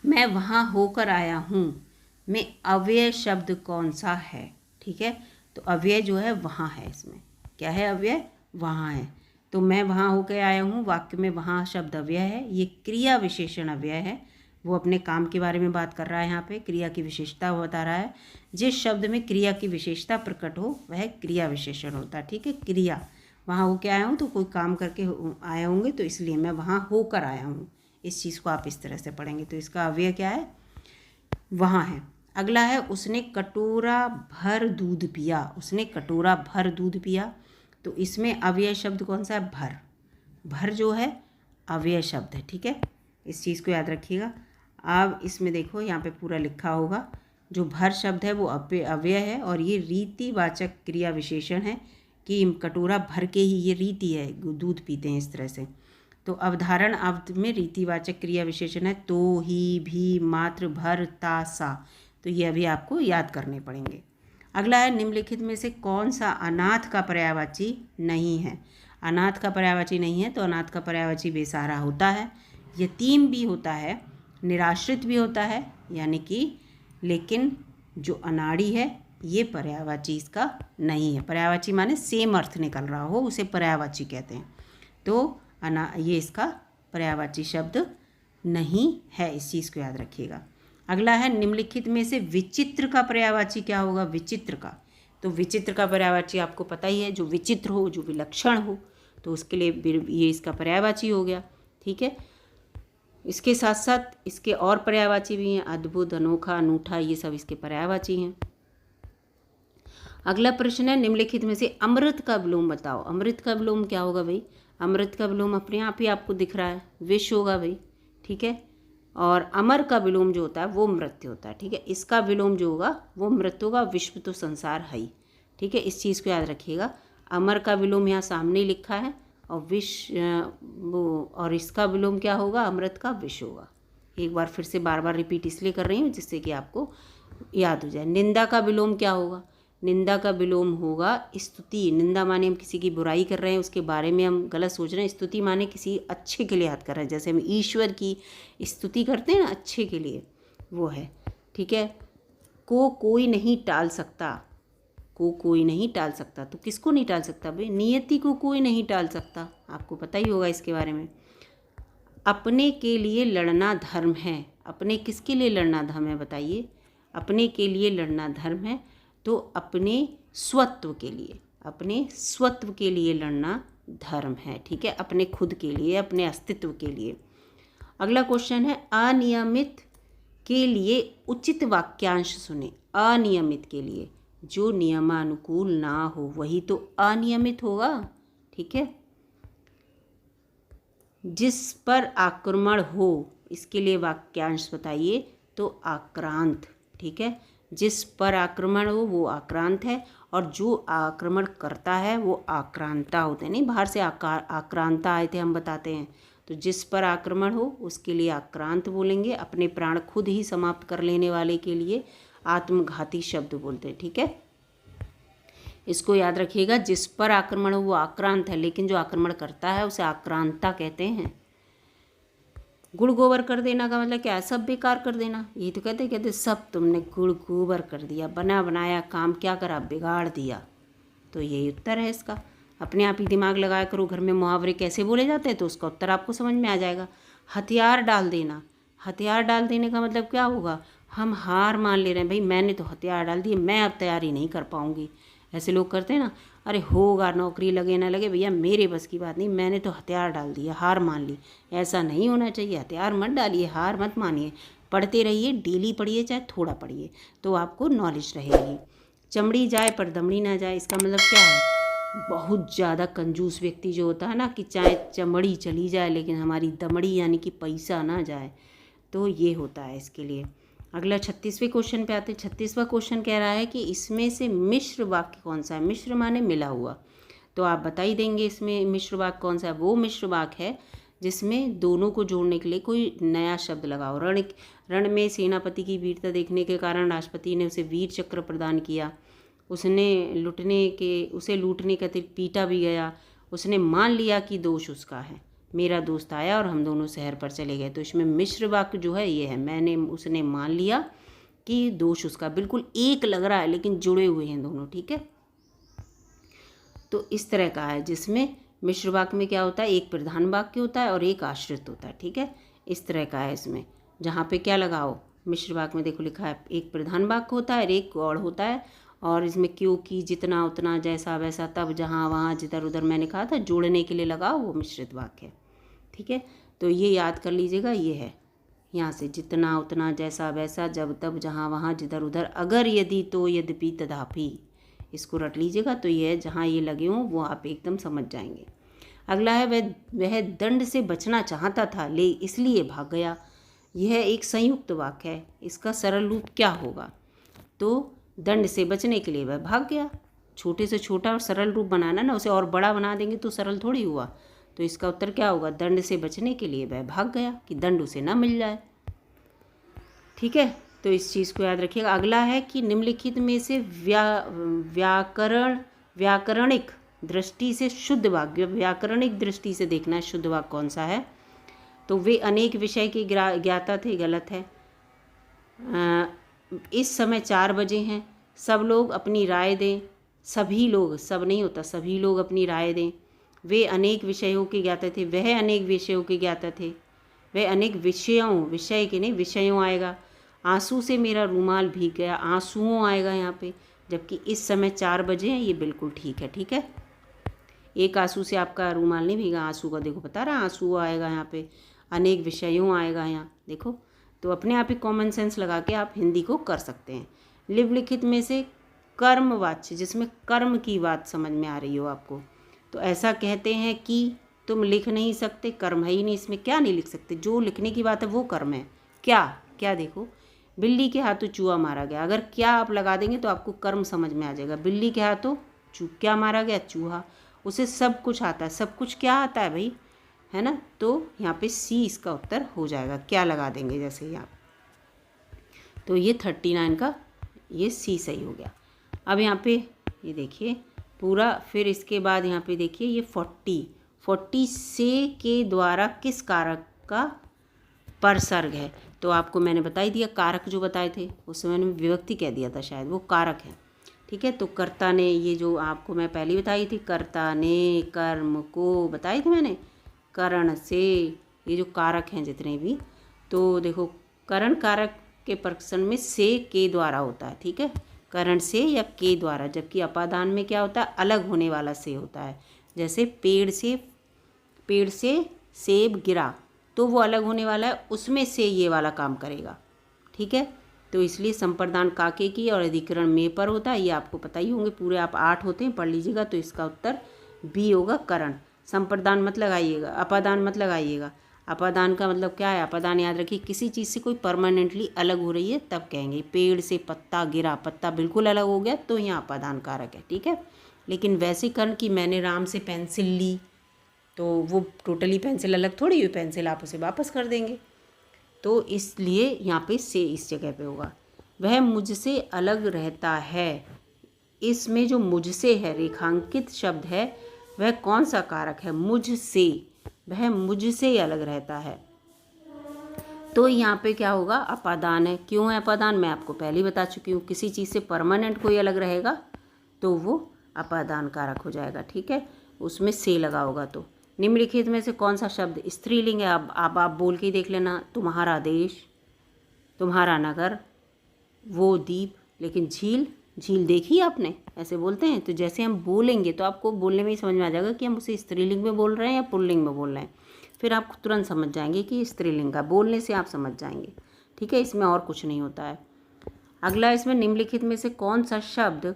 मैं वहाँ होकर आया हूँ में अव्यय शब्द कौन सा है? ठीक है, तो अव्यय जो है वहाँ है, इसमें क्या है? अव्यय वहाँ है। तो मैं वहाँ होकर आया हूँ, वाक्य में वहाँ शब्द अव्यय है, ये क्रिया विशेषण अव्यय है। वो अपने काम के बारे में बात कर रहा है, यहाँ पे क्रिया की विशेषता बता रहा है। जिस शब्द में क्रिया की विशेषता प्रकट हो वह क्रिया विशेषण होता है। ठीक है, क्रिया वहाँ होकर आया हूँ तो कोई काम करके आए होंगे, तो इसलिए मैं वहाँ होकर आया हूँ। इस चीज़ को आप इस तरह से पढ़ेंगे, तो इसका अव्यय क्या है? वहाँ है। अगला है, उसने कटोरा भर दूध पिया। उसने कटोरा भर दूध पिया, तो इसमें अव्यय शब्द कौन सा है? भर जो है अव्यय शब्द है। ठीक है, इस चीज़ को याद रखिएगा। अब इसमें देखो, यहाँ पे पूरा लिखा होगा, जो भर शब्द है वो अव्यय है, और ये रीतिवाचक क्रिया विशेषण है कि कटोरा भर के ही, ये रीति है, दूध पीते हैं इस तरह से। तो अवधारण अवध में रीतिवाचक क्रिया विशेषण है तो, ही, भी, मात्र, भर, ता, सा। तो ये अभी आपको याद करने पड़ेंगे। अगला है, निम्नलिखित में से कौन सा अनाथ का पर्यायवाची नहीं है? अनाथ का पर्यायवाची नहीं है, तो अनाथ का पर्यायवाची बेसहारा होता है, यतीम भी होता है, निराश्रित भी होता है, यानी कि, लेकिन जो अनाड़ी है ये पर्यायवाची इसका नहीं है। पर्यायवाची माने सेम अर्थ निकल रहा हो उसे पर्यायवाची कहते हैं। तो ये इसका पर्यायवाची शब्द नहीं है, इस चीज़ को याद रखिएगा। अगला है निम्नलिखित में से विचित्र का पर्यायवाची क्या होगा? विचित्र का, तो विचित्र का पर्यायवाची आपको पता ही है, जो विचित्र हो, जो विलक्षण हो, तो उसके लिए ये इसका पर्यायवाची हो गया। ठीक है, इसके साथ साथ इसके और पर्यायवाची भी हैं, अद्भुत, अनोखा, अनूठा, ये सब इसके पर्यायवाची हैं। अगला प्रश्न है निम्नलिखित में से अमृत का विलोम बताओ। अमृत का विलोम क्या होगा भाई? अमृत का विलोम अपने आप ही आपको दिख रहा है, विष होगा भाई। ठीक है, और अमर का विलोम जो होता है वो मृत्यु होता है। ठीक है, इसका विलोम जो होगा वो मृत्यु होगा, विश्व तो संसार है ही। ठीक है, इस चीज़ को याद रखिएगा। अमर का विलोम यहाँ सामने लिखा है, और और इसका विलोम क्या होगा? अमृत का विष होगा। एक बार फिर से बार बार रिपीट इसलिए कर रही हूँ जिससे कि आपको याद हो जाए। निंदा का विलोम क्या होगा? निंदा का विलोम होगा स्तुति। निंदा माने हम किसी की बुराई कर रहे हैं, उसके बारे में हम गलत सोच रहे हैं। स्तुति माने किसी अच्छे के लिए याद कर रहे हैं, जैसे हम ईश्वर की स्तुति करते हैं ना अच्छे के लिए, वो है। ठीक है, को कोई नहीं टाल सकता, को कोई नहीं टाल सकता, तो किसको नहीं टाल सकता भाई? नियति को कोई नहीं टाल सकता, आपको पता ही होगा इसके बारे में। अपने के लिए लड़ना धर्म है। अपने किसके लिए लड़ना धर्म है बताइए? अपने के लिए लड़ना धर्म है, तो अपने स्वत्व के लिए, अपने स्वत्व के लिए लड़ना धर्म है। ठीक है, अपने खुद के लिए, अपने अस्तित्व के लिए। अगला क्वेश्चन है अनियमित के लिए उचित वाक्यांश सुने। अनियमित के लिए, जो नियमानुकूल ना हो वही तो अनियमित होगा। ठीक है, जिस पर आक्रमण हो, इसके लिए वाक्यांश बताइए, तो आक्रांत। ठीक है, जिस पर आक्रमण हो वो आक्रांत है, और जो आक्रमण करता है वो आक्रांता होते हैं। नहीं, बाहर से आक्रांता आए थे हम बताते हैं, तो जिस पर आक्रमण हो उसके लिए आक्रांत बोलेंगे। अपने प्राण खुद ही समाप्त कर लेने वाले के लिए आत्मघाती शब्द बोलते हैं। ठीक है, इसको याद रखिएगा। जिस पर आक्रमण हो वो आक्रांत है, लेकिन जो आक्रमण करता है उसे आक्रांता कहते हैं। गुड़ गोबर कर देना का मतलब क्या है? सब बेकार कर देना। ये तो कहते सब तुमने गुड़ गोबर कर दिया, बना बनाया काम क्या करा? बिगाड़ दिया। तो यही उत्तर है इसका। अपने आप ही दिमाग लगाया करो, घर में मुहावरे कैसे बोले जाते हैं तो उसका उत्तर आपको समझ में आ जाएगा। हथियार डाल देना। हथियार डाल देने का मतलब क्या होगा? हम हार मान ले रहे हैं, भाई मैंने तो हथियार डाल दिए, मैं अब तैयारी नहीं कर पाऊँगी। ऐसे लोग करते हैं ना, अरे होगा, नौकरी लगे ना लगे भैया मेरे बस की बात नहीं, मैंने तो हथियार डाल दिया, हार मान ली। ऐसा नहीं होना चाहिए। हथियार मत डालिए, हार मत मानिए, पढ़ते रहिए, डेली पढ़िए चाहे थोड़ा पढ़िए, तो आपको नॉलेज रहेगी। चमड़ी जाए पर दमड़ी ना जाए, इसका मतलब क्या है? बहुत ज़्यादा कंजूस व्यक्ति जो होता है ना, कि चाहे चमड़ी चली जाए लेकिन हमारी दमड़ी यानी कि पैसा ना जाए, तो ये होता है इसके लिए। अगला 36वें क्वेश्चन पे आते हैं। 36वां क्वेश्चन कह रहा है कि इसमें से मिश्र वाक्य कौन सा है? मिश्र माने मिला हुआ, तो आप बता ही देंगे इसमें मिश्र वाक्य कौन सा है। वो मिश्र वाक्य है जिसमें दोनों को जोड़ने के लिए कोई नया शब्द लगाओ। रण में सेनापति की वीरता देखने के कारण राष्ट्रपति ने उसे वीर चक्र प्रदान किया। उसे लूटने के अतिरिक्त पीटा भी गया। उसने मान लिया कि दोष उसका है। मेरा दोस्त आया और हम दोनों शहर पर चले गए। तो इसमें मिश्र वाक्य जो है ये है, उसने मान लिया कि दोष उसका। बिल्कुल एक लग रहा है लेकिन जुड़े हुए हैं दोनों। ठीक है, तो इस तरह का है जिसमें मिश्र वाक्य में क्या होता है? एक प्रधान वाक्य होता है और एक आश्रित होता है। ठीक है, इस तरह का है इसमें। जहाँ पे क्या लगाओ? मिश्र वाक्य में देखो लिखा है एक प्रधान वाक्य होता है और एक गौड़ होता है, और इसमें क्योंकि, जितना, उतना, जैसा, वैसा, तब, जहाँ, वहाँ, जिधर उधर मैंने कहा था जोड़ने के लिए लगाओ, वो मिश्रित वाक्य है। ठीक है, तो ये याद कर लीजिएगा। ये है यहाँ से जितना, उतना, जैसा, वैसा, जब, तब, जहाँ, वहाँ, जिधर उधर, अगर, यदि, तो, यद्यपि, तथापि, इसको रट लीजिएगा। तो ये है, जहाँ ये लगे हों वो आप एकदम समझ जाएंगे। अगला है वह दंड से बचना चाहता था इसलिए भाग गया। यह एक संयुक्त वाक्य है। इसका सरल रूप क्या होगा? तो दंड से बचने के लिए वह भाग गया। छोटे से छोटा और सरल रूप बनाना ना, उसे और बड़ा बना देंगे तो सरल थोड़ी हुआ। तो इसका उत्तर क्या होगा? दंड से बचने के लिए वह भाग गया, कि दंड उसे ना मिल जाए। ठीक है, तो इस चीज़ को याद रखिएगा। अगला है कि निम्नलिखित में से व्याकरणिक दृष्टि से शुद्ध वाक्य, व्याकरणिक दृष्टि से देखना है शुद्ध वाक्य कौन सा है। तो वे अनेक विषय के ज्ञाता थे, गलत है। इस समय 4 बजे हैं। सब लोग अपनी राय दें, सभी लोग, सब नहीं होता, सभी लोग अपनी राय दें। वे अनेक विषयों के ज्ञाता थे, वह अनेक विषयों के ज्ञाता थे, वह अनेक विषयों, विषय के नहीं विषयों आएगा। आंसू से मेरा रूमाल भीग गया, आंसुओं आएगा यहाँ पे, जबकि इस समय 4 बजे हैं, ये बिल्कुल ठीक है। ठीक है, एक आंसू से आपका रूमाल नहीं भीगा, आंसू का देखो बता रहा, आंसू आएगा यहाँ पे, अनेक विषयों आएगा यहाँ देखो। तो अपने आप ही कॉमन सेंस लगा के आप हिंदी को कर सकते हैं। निम्नलिखित में से कर्मवाच्य, जिसमें कर्म की बात समझ में आ रही हो आपको, तो ऐसा कहते हैं कि तुम लिख नहीं सकते, कर्म है ही नहीं, इसमें क्या नहीं लिख सकते, जो लिखने की बात है वो कर्म है। क्या क्या देखो, बिल्ली के हाथों चूहा मारा गया, अगर क्या आप लगा देंगे तो आपको कर्म समझ में आ जाएगा। बिल्ली के हाथों क्या मारा गया, चूहा, उसे सब कुछ आता है, सब कुछ क्या आता है भाई, है ना। तो यहाँ पे सी इसका उत्तर हो जाएगा, क्या लगा देंगे जैसे यहाँ, तो ये 39 का ये सी सही हो गया। अब यहाँ पे ये देखिए पूरा, फिर इसके बाद यहाँ पे देखिए ये 40 से के द्वारा किस कारक का परसर्ग है, तो आपको मैंने बता ही दिया, कारक जो बताए थे उसमें मैंने विभक्ति कह दिया था, शायद वो कारक है। ठीक है, तो कर्ता ने, ये जो आपको मैं पहले बताई थी, कर्ता ने कर्म को बताई थी मैंने, करण से, ये जो कारक हैं जितने भी, तो देखो करण कारक के प्रश्न में से के द्वारा होता है। ठीक है, करण से या के द्वारा, जबकि अपादान में क्या होता है, अलग होने वाला से होता है। जैसे पेड़ से सेब गिरा, तो वो अलग होने वाला है, उसमें से ये वाला काम करेगा। ठीक है, तो इसलिए संप्रदान काके की और अधिकरण में पर होता है, ये आपको पता ही होंगे, पूरे आप 8 होते हैं, पढ़ लीजिएगा। तो इसका उत्तर बी होगा, करण। संप्रदान मत लगाइएगा, अपादान मत लगाइएगा। अपादान का मतलब क्या है, अपादान याद रखिए, किसी चीज़ से कोई परमानेंटली अलग हो रही है तब कहेंगे। पेड़ से पत्ता गिरा, पत्ता बिल्कुल अलग हो गया, तो यहाँ अपादान कारक है। ठीक है, लेकिन वैसे कर्ण कि मैंने राम से पेंसिल ली, तो वो टोटली पेंसिल अलग थोड़ी हुई, पेंसिल आप उसे वापस कर देंगे, तो इसलिए यहाँ पे से इस जगह पे होगा। वह मुझसे अलग रहता है, इसमें जो मुझसे है रेखांकित शब्द है, वह कौन सा कारक है, मुझसे, वह मुझसे अलग रहता है, तो यहाँ पे क्या होगा, अपादान है। क्यों है अपादान, मैं आपको पहले ही बता चुकी हूँ, किसी चीज़ से परमानेंट कोई अलग रहेगा तो वो अपादान कारक हो जाएगा। ठीक है, उसमें से लगा होगा। तो निम्नलिखित में से कौन सा शब्द स्त्रीलिंग है, अब आप बोल के देख लेना, तुम्हारा देश, तुम्हारा नगर, वो द्वीप, लेकिन झील, झील देखी आपने, ऐसे बोलते हैं, तो जैसे हम बोलेंगे तो आपको बोलने में ही समझ में आ जाएगा कि हम उसे स्त्रीलिंग में बोल रहे हैं या पुल्लिंग में बोल रहे हैं, फिर आप तुरंत समझ जाएंगे कि स्त्रीलिंग का, बोलने से आप समझ जाएंगे। ठीक है, इसमें और कुछ नहीं होता है। अगला, इसमें निम्नलिखित में से कौन सा शब्द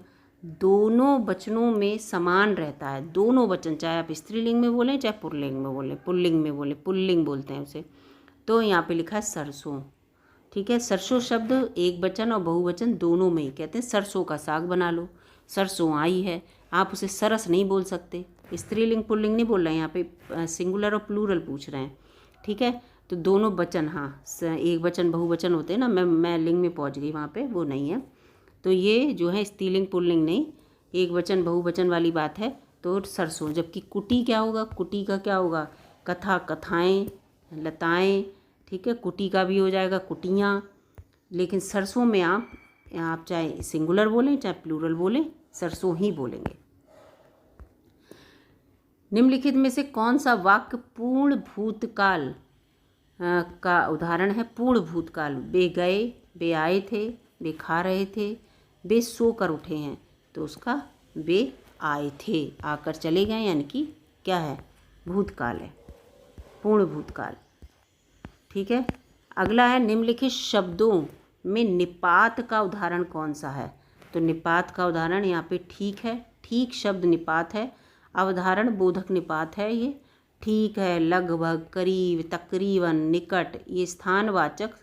दोनों वचनों में समान रहता है, दोनों वचन, चाहे आप स्त्रीलिंग में बोलें चाहे पुल्लिंग में बोलें, पुल्लिंग में बोलें, पुल्लिंग बोलते हैं उसे, तो यहाँ पे लिखा है सरसों। ठीक है, सरसों शब्द एक वचन और बहुवचन दोनों में ही कहते हैं, सरसों का साग बना लो, सरसों आई है, आप उसे सरस नहीं बोल सकते, स्त्रीलिंग पुल्लिंग नहीं बोल रहे हैं, यहाँ पे सिंगुलर और प्लूरल पूछ रहे हैं। ठीक है, तो दोनों वचन, हाँ एक वचन बहुवचन होते हैं ना, मैं लिंग में पहुँच गई, वहाँ पे वो नहीं है, तो ये जो है स्त्रीलिंग पुल्लिंग नहीं, एक वचन बहुवचन वाली बात है, तो सरसों। जबकि कुटी क्या होगा, कुटी का क्या होगा, कथा, कथाएँ, लताएँ। ठीक है, कुटी का भी हो जाएगा कुटियाँ, लेकिन सरसों में आप चाहे सिंगुलर बोलें चाहे प्लूरल बोलें, सरसों ही बोलेंगे। निम्नलिखित में से कौन सा वाक्य पूर्ण भूतकाल का उदाहरण है, पूर्ण भूतकाल, वे गए, वे आए थे, वे खा रहे थे, वे सो कर उठे हैं, तो उसका वे आए थे, आकर चले गए, यानी कि क्या है, भूतकाल है, पूर्ण भूतकाल। ठीक है, अगला है निम्नलिखित शब्दों में निपात का उदाहरण कौन सा है, तो निपात का उदाहरण यहाँ पे ठीक है, ठीक शब्द निपात है, अवधारण बोधक निपात है ये, ठीक है, लगभग, करीब, तकरीबन, निकट, ये स्थानवाचक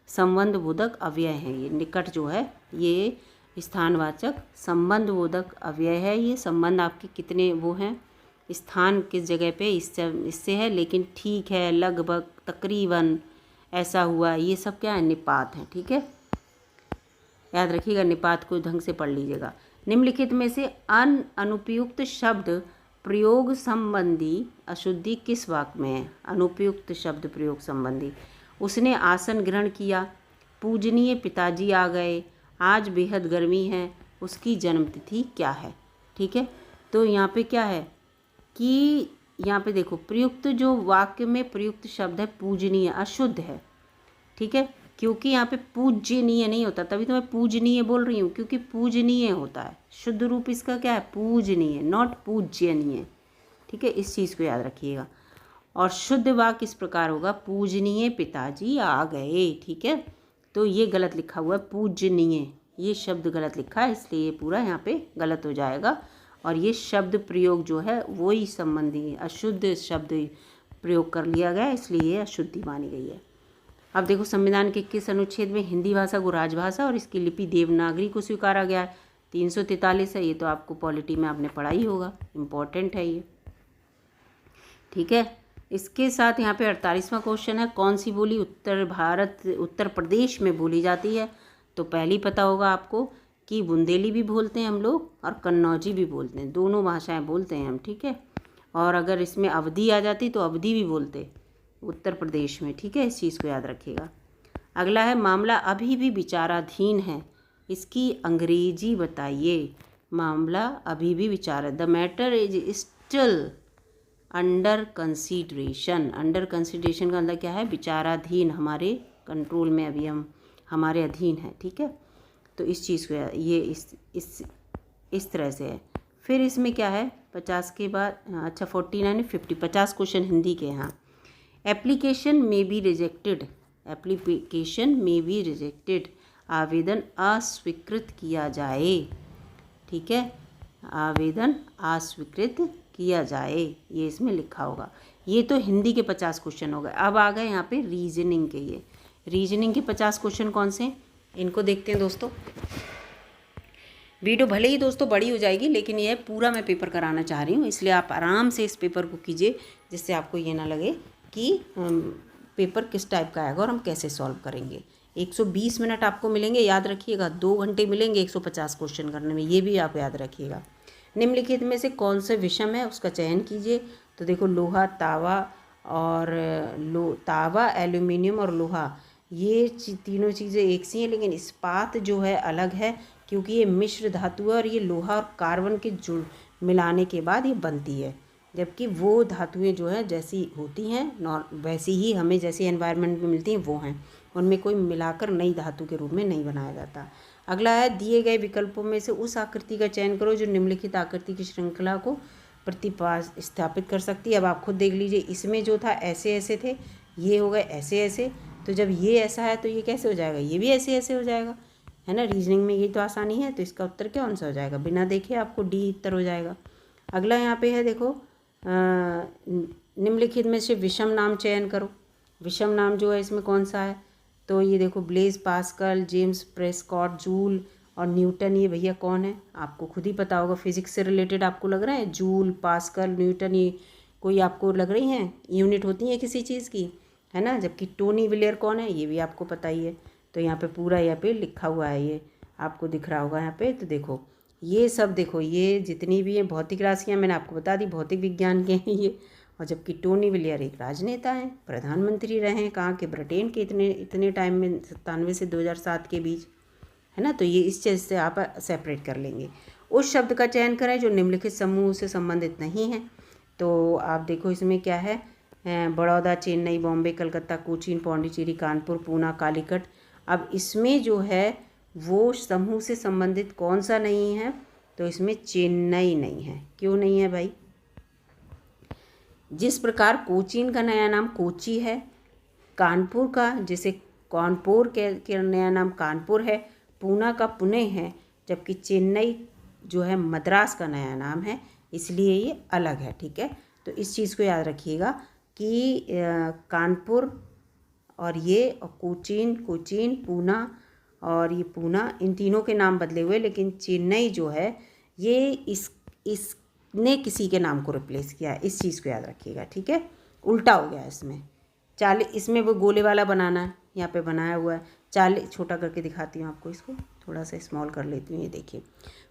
संबंध बोधक अव्यय हैं। ये निकट जो है ये स्थानवाचक संबंध बोधक अव्यय है, ये संबंध आपके कितने वो हैं, स्थान किस जगह पे इससे है, लेकिन ठीक है, लगभग, तकरीबन, ऐसा हुआ, ये सब क्या है, निपात है। ठीक है, याद रखिएगा, निपात को ढंग से पढ़ लीजिएगा। निम्नलिखित में से अनुपयुक्त शब्द प्रयोग संबंधी अशुद्धि किस वाक्य में है, अनुपयुक्त शब्द प्रयोग संबंधी, उसने आसन ग्रहण किया, पूजनीय पिताजी आ गए, आज बेहद गर्मी है, उसकी जन्मतिथि क्या है। ठीक है, तो यहाँ पे क्या है कि यहाँ पे देखो प्रयुक्त जो वाक्य में प्रयुक्त शब्द है पूजनीय अशुद्ध है। ठीक है, क्योंकि यहाँ पे पूजनीय नहीं होता, तभी तो मैं पूजनीय बोल रही हूँ, क्योंकि पूजनीय होता है। शुद्ध रूप इसका क्या है, पूजनीय, नॉट पूज्यनीय। ठीक है, इस चीज़ को याद रखिएगा। और शुद्ध वाक्य इस प्रकार होगा, पूजनीय पिताजी आ गए। ठीक है, तो ये गलत लिखा हुआ है, पूजनीय, ये शब्द गलत लिखा है, इसलिए ये पूरा यहाँ पे गलत हो जाएगा। और ये शब्द प्रयोग जो है वही संबंधी अशुद्ध शब्द प्रयोग कर लिया गया, इसलिए ये अशुद्धि मानी गई है। अब देखो संविधान के किस अनुच्छेद में हिंदी भाषा को राजभाषा और इसकी लिपि देवनागरी को स्वीकारा गया है। 343 है, ये तो आपको पॉलिटी में आपने पढ़ा ही होगा, इम्पोर्टेंट है ये। ठीक है, इसके साथ यहाँ पे 48वां क्वेश्चन है, कौन सी बोली उत्तर प्रदेश में बोली जाती है। तो पहली पता होगा आपको कि बुंदेली भी बोलते हैं हम लोग और कन्नौजी भी बोलते हैं, दोनों भाषाएं बोलते हैं हम। ठीक है, और अगर इसमें अवधी आ जाती तो अवधी भी बोलते उत्तर प्रदेश में। ठीक है, इस चीज़ को याद रखिएगा। अगला है, मामला अभी भी विचाराधीन है, इसकी अंग्रेजी बताइए। मामला अभी भी विचार, the matter is still under consideration. Under consideration का अंदर क्या है, विचाराधीन, हमारे कंट्रोल में, अभी हम हमारे अधीन है। ठीक है, तो इस चीज़ को ये इस तरह से है। फिर इसमें क्या है 50 के बाद, अच्छा 49 50, 50 क्वेश्चन हिंदी के यहाँ। एप्लीकेशन में बी रिजेक्टेड, एप्लीकेशन में बी रिजेक्टेड, आवेदन अस्वीकृत किया जाए। ठीक है, आवेदन अस्वीकृत किया जाए, ये इसमें लिखा होगा। ये तो हिंदी के 50 क्वेश्चन हो गए। अब आ गए यहाँ पे रीजनिंग के। ये रीजनिंग के 50 क्वेश्चन कौन से, इनको देखते हैं दोस्तों। वीडियो भले ही दोस्तों बड़ी हो जाएगी, लेकिन यह पूरा मैं पेपर कराना चाह रही हूँ, इसलिए आप आराम से इस पेपर को कीजिए, जिससे आपको ये ना लगे कि पेपर किस टाइप का आएगा और हम कैसे सॉल्व करेंगे। 120 मिनट आपको मिलेंगे, याद रखिएगा। 2 घंटे मिलेंगे 150 क्वेश्चन करने में, ये भी आप याद रखिएगा। निम्नलिखित में से कौन सा विषम है, उसका चयन कीजिए। तो देखो लोहा, तावा और तावा, एल्यूमिनियम और लोहा, ये तीनों चीज़ें एक सी हैं, लेकिन इस्पात जो है अलग है, क्योंकि ये मिश्र धातु है और ये लोहा और कार्बन के जुड़ मिलाने के बाद ये बनती है। जबकि वो धातुएं जो है जैसी होती हैं वैसी ही हमें जैसी एनवायरनमेंट में मिलती हैं वो हैं, उनमें कोई मिलाकर नई धातु के रूप में नहीं बनाया जाता। अगला है, दिए गए विकल्पों में से उस आकृति का चयन करो जो निम्नलिखित आकृति की श्रृंखला को प्रतिस्थापित कर सकती है। अब आप खुद देख लीजिए, इसमें जो था ऐसे ऐसे थे, ये हो गए ऐसे ऐसे, तो जब ये ऐसा है तो ये कैसे हो जाएगा, ये भी ऐसे ऐसे हो जाएगा, है ना। रीजनिंग में ये तो आसानी है, तो इसका उत्तर कौन सा हो जाएगा, बिना देखे आपको डी उत्तर हो जाएगा। अगला यहाँ पे है, देखो निम्नलिखित में से विषम नाम चयन करो। विषम नाम जो है इसमें कौन सा है, तो ये देखो Blaise Pascal, James Prescott, joule और न्यूटन, ये भैया कौन है आपको खुद ही पता होगा। फिजिक्स से रिलेटेड आपको लग रहा है, जूल, पास्कल, न्यूटन, ये कोई आपको लग रही हैं यूनिट होती है किसी चीज़ की, है ना। जबकि टोनी विलियर कौन है, ये भी आपको पता ही है। तो यहाँ पे पूरा यहाँ पे लिखा हुआ है, ये आपको दिख रहा होगा यहाँ पे। तो देखो ये सब, देखो ये जितनी भी हैं भौतिक राशियाँ मैंने आपको बता दी, भौतिक विज्ञान के हैं ये। और जबकि टोनी विलियर एक राजनेता हैं, प्रधानमंत्री रहे हैं, कहाँ के, ब्रिटेन के, इतने टाइम में 97 से 2007 के बीच, है ना। तो ये इस चीज़ से आप सेपरेट कर लेंगे। उस शब्द का चयन करें जो निम्नलिखित समूह से संबंधित नहीं है। तो आप देखो इसमें क्या है, बड़ौदा, चेन्नई, बॉम्बे, कलकत्ता, कोचीन, पौंडीचेरी, कानपुर, पूना, कालीकट। अब इसमें जो है वो समूह से संबंधित कौन सा नहीं है, तो इसमें चेन्नई नहीं है। क्यों नहीं है भाई, जिस प्रकार कोचीन का नया नाम कोची है, कानपुर का जैसे कानपुर के नया नाम कानपुर है, पूना का पुणे है, जबकि चेन्नई जो है मद्रास का नया नाम है, इसलिए ये अलग है। ठीक है, तो इस चीज़ को याद रखिएगा कि कानपुर और ये और कोचीन, पूना और ये पूना, इन तीनों के नाम बदले हुए, लेकिन चेन्नई जो है ये इसने किसी के नाम को रिप्लेस किया है, इस चीज़ को याद रखिएगा। ठीक है, उल्टा हो गया इसमें। 40 इसमें वो गोले वाला बनाना है, यहाँ पे बनाया हुआ है। 40 छोटा करके दिखाती हूँ आपको, इसको थोड़ा सा स्मॉल कर लेती हूँ। ये देखिए